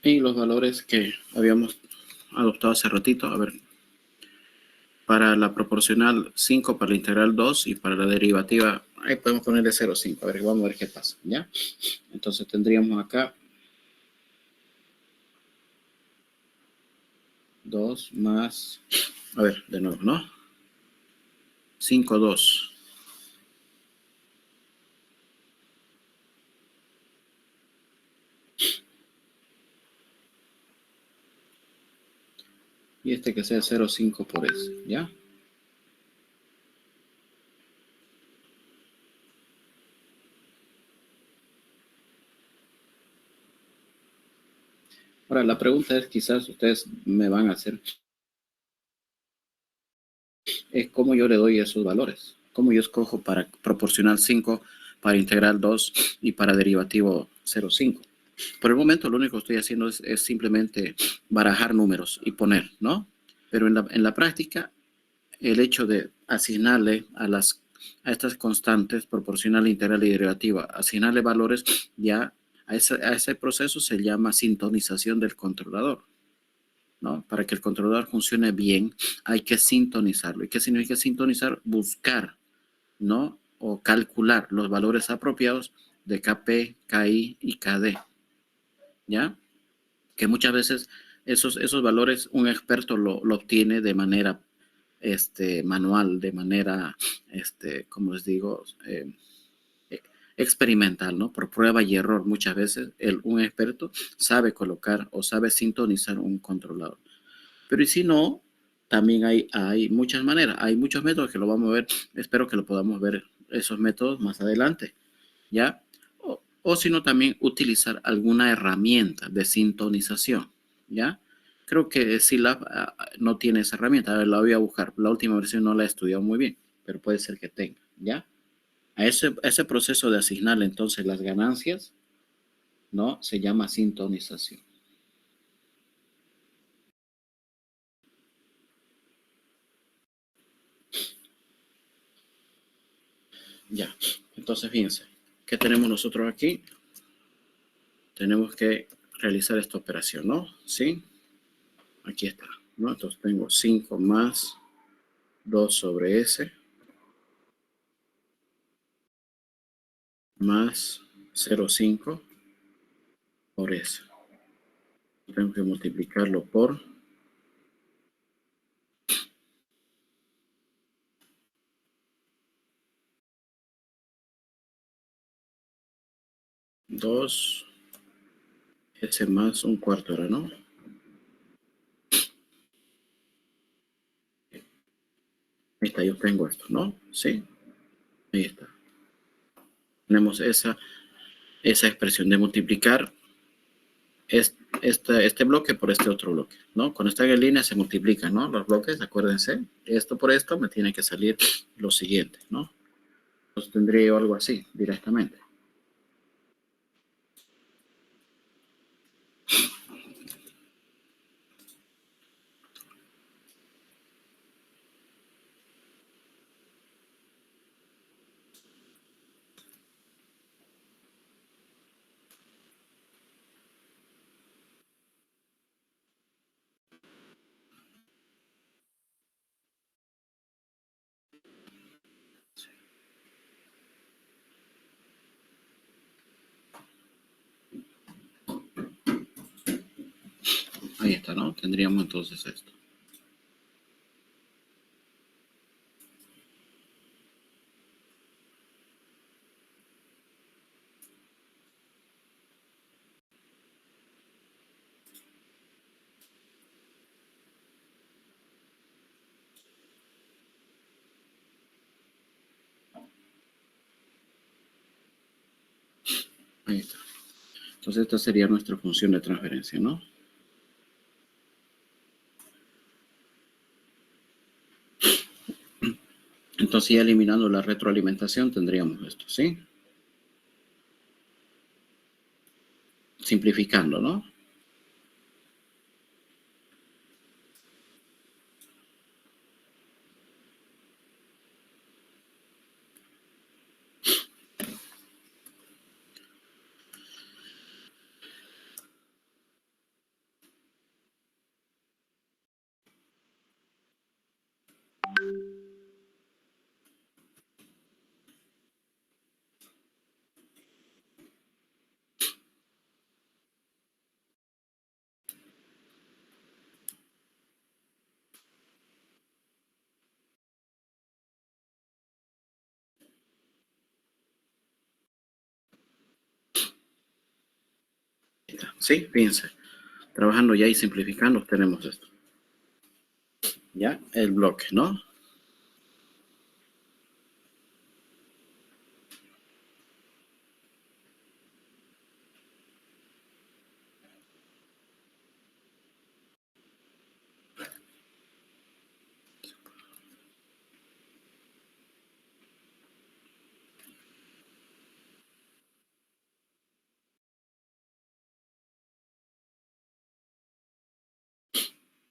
Y los valores que habíamos adoptado hace ratito, a ver, para la proporcional 5, para la integral 2 y para la derivativa, ahí podemos ponerle 0,5. A ver, vamos a ver qué pasa, ¿ya? Entonces tendríamos acá 2 más, a ver, de nuevo, ¿no? 5, 2. Y este que sea 0,5 por S, ¿ya? Ahora, la pregunta es, quizás ustedes me van a hacer, es cómo yo le doy esos valores. Cómo yo escojo para proporcional 5, para integral 2 y para derivativo 0,5. Por el momento, lo único que estoy haciendo es simplemente barajar números y poner, ¿no? Pero en la práctica, el hecho de asignarle a estas constantes, proporcional, integral y derivativa, asignarle valores, ya a ese proceso se llama sintonización del controlador, ¿no? Para que el controlador funcione bien, hay que sintonizarlo. ¿Y qué significa sintonizar? Buscar, ¿no? O calcular los valores apropiados de KP, KI y KD, ¿ya? Que muchas veces esos valores un experto lo obtiene de manera manual, de manera, como les digo, experimental, ¿no? Por prueba y error. Muchas veces un experto sabe colocar o sabe sintonizar un controlador. Pero y si no, también hay muchas maneras, hay muchos métodos que lo vamos a ver, espero que lo podamos ver esos métodos más adelante, ¿ya? O si no, también utilizar alguna herramienta de sintonización, ¿ya? Creo que Scilab no tiene esa herramienta, a ver, la voy a buscar, la última versión no la he estudiado muy bien, pero puede ser que tenga, ¿ya? A ese proceso de asignarle entonces las ganancias, ¿no? Se llama sintonización. Ya, entonces fíjense, ¿qué tenemos nosotros aquí? Tenemos que realizar esta operación, ¿no? ¿Sí? Aquí está, ¿no? Entonces tengo 5 más 2 sobre S más 0,5 por S. Tengo que multiplicarlo por 2 S más un cuarto era, ¿no? Ahí está, yo tengo esto, ¿no? Sí, ahí está. Tenemos esa expresión de multiplicar este bloque por este otro bloque, ¿no? Cuando están en línea se multiplican, ¿no? Los bloques, acuérdense, esto por esto me tiene que salir lo siguiente, ¿no? tendría algo así directamente. Ahí está, ¿no? Tendríamos entonces esto. Ahí está. Entonces esta sería nuestra función de transferencia, ¿no? Entonces ya eliminando la retroalimentación tendríamos esto, ¿sí? Simplificando, ¿no? Sí, fíjense. Trabajando ya y simplificando tenemos esto. Ya, el bloque, ¿no?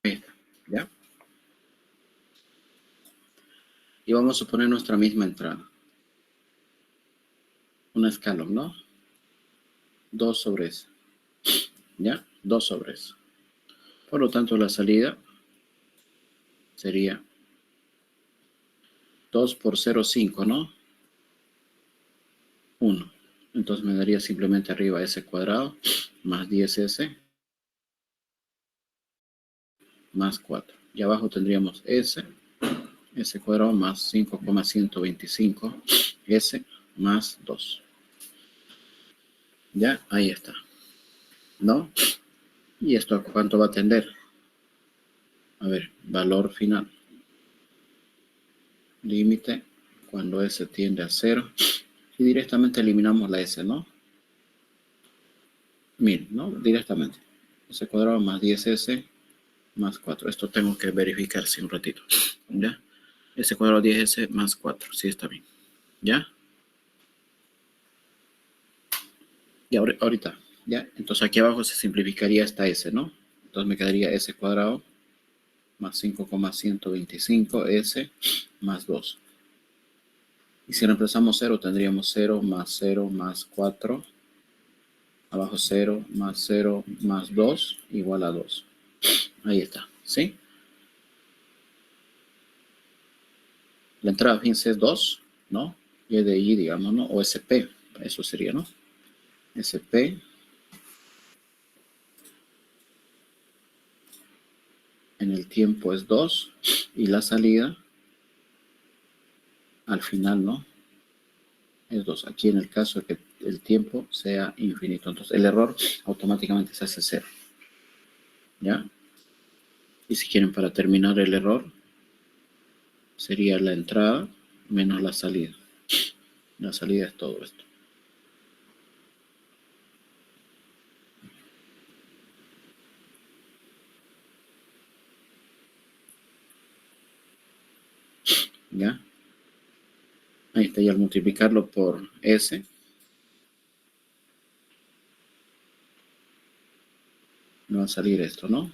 Ahí está, ¿ya? Y vamos a poner nuestra misma entrada. Una escalón, ¿no? 2 sobre S. ¿Ya? 2 sobre S. Por lo tanto, la salida sería 2 por 0,5, ¿no? 1. Entonces me daría simplemente arriba S cuadrado más 10S más 4. Y abajo tendríamos S cuadrado más 5,125 S más 2. Ya, ahí está. ¿No? ¿Y esto a cuánto va a tender? A ver, valor final. Límite cuando S tiende a 0. Y directamente eliminamos la S, ¿no? 1000, ¿no? Directamente. S cuadrado más 10S más 4. Esto tengo que verificar, sí, un ratito. ¿Ya? S cuadrado 10S más 4. Sí, está bien. ¿Ya? Y ahorita, ¿ya? Entonces aquí abajo se simplificaría esta S, ¿no? Entonces me quedaría S cuadrado más 5,125 S más 2. Y si reemplazamos 0, tendríamos 0 más 4. Abajo 0 más 2 igual a 2. Ahí está, ¿sí? La entrada, fíjense, es 2, ¿no? Y de I, digamos, ¿no? O SP, eso sería, ¿no? SP en el tiempo es 2 y la salida al final, ¿no? Es 2. Aquí en el caso de que el tiempo sea infinito. Entonces el error automáticamente se hace 0. ¿Ya? Y si quieren, para terminar el error, sería la entrada menos la salida. La salida es todo esto. ¿Ya? Ahí está, y al multiplicarlo por S, me va a salir esto, ¿no?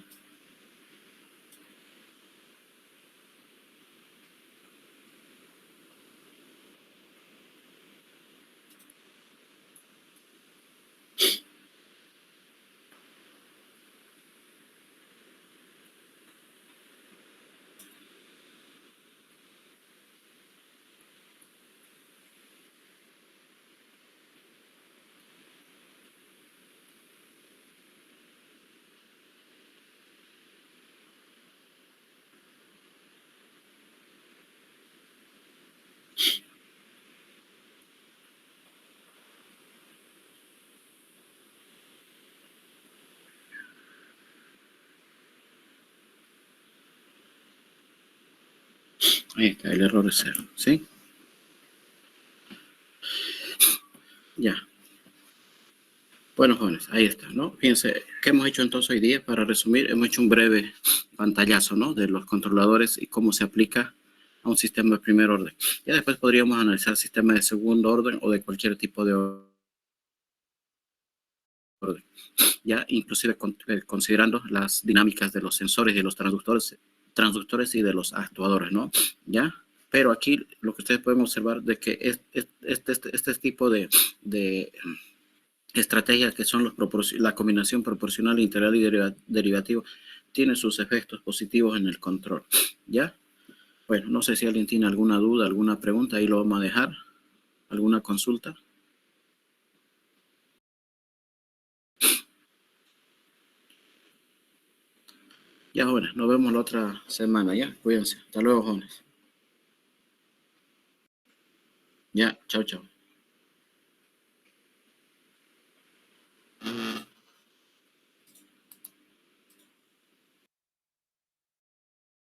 Ahí está, el error es 0, ¿sí? Ya. Bueno, jóvenes, ahí está, ¿no? Fíjense, ¿qué hemos hecho entonces hoy día? Para resumir, hemos hecho un breve pantallazo, ¿no? De los controladores y cómo se aplica a un sistema de primer orden. Ya después podríamos analizar sistemas de segundo orden o de cualquier tipo de orden. Ya inclusive considerando las dinámicas de los sensores y de los transductores y de los actuadores, ¿no? Ya. Pero aquí lo que ustedes pueden observar de que este tipo de estrategias que son la combinación proporcional, integral y derivativo tiene sus efectos positivos en el control, ¿ya? Bueno, no sé si alguien tiene alguna duda, alguna pregunta, ahí lo vamos a dejar. ¿Alguna consulta? Ya, jóvenes, nos vemos la otra semana, ¿ya? Cuídense. Hasta luego, jóvenes. Ya, chao, chao.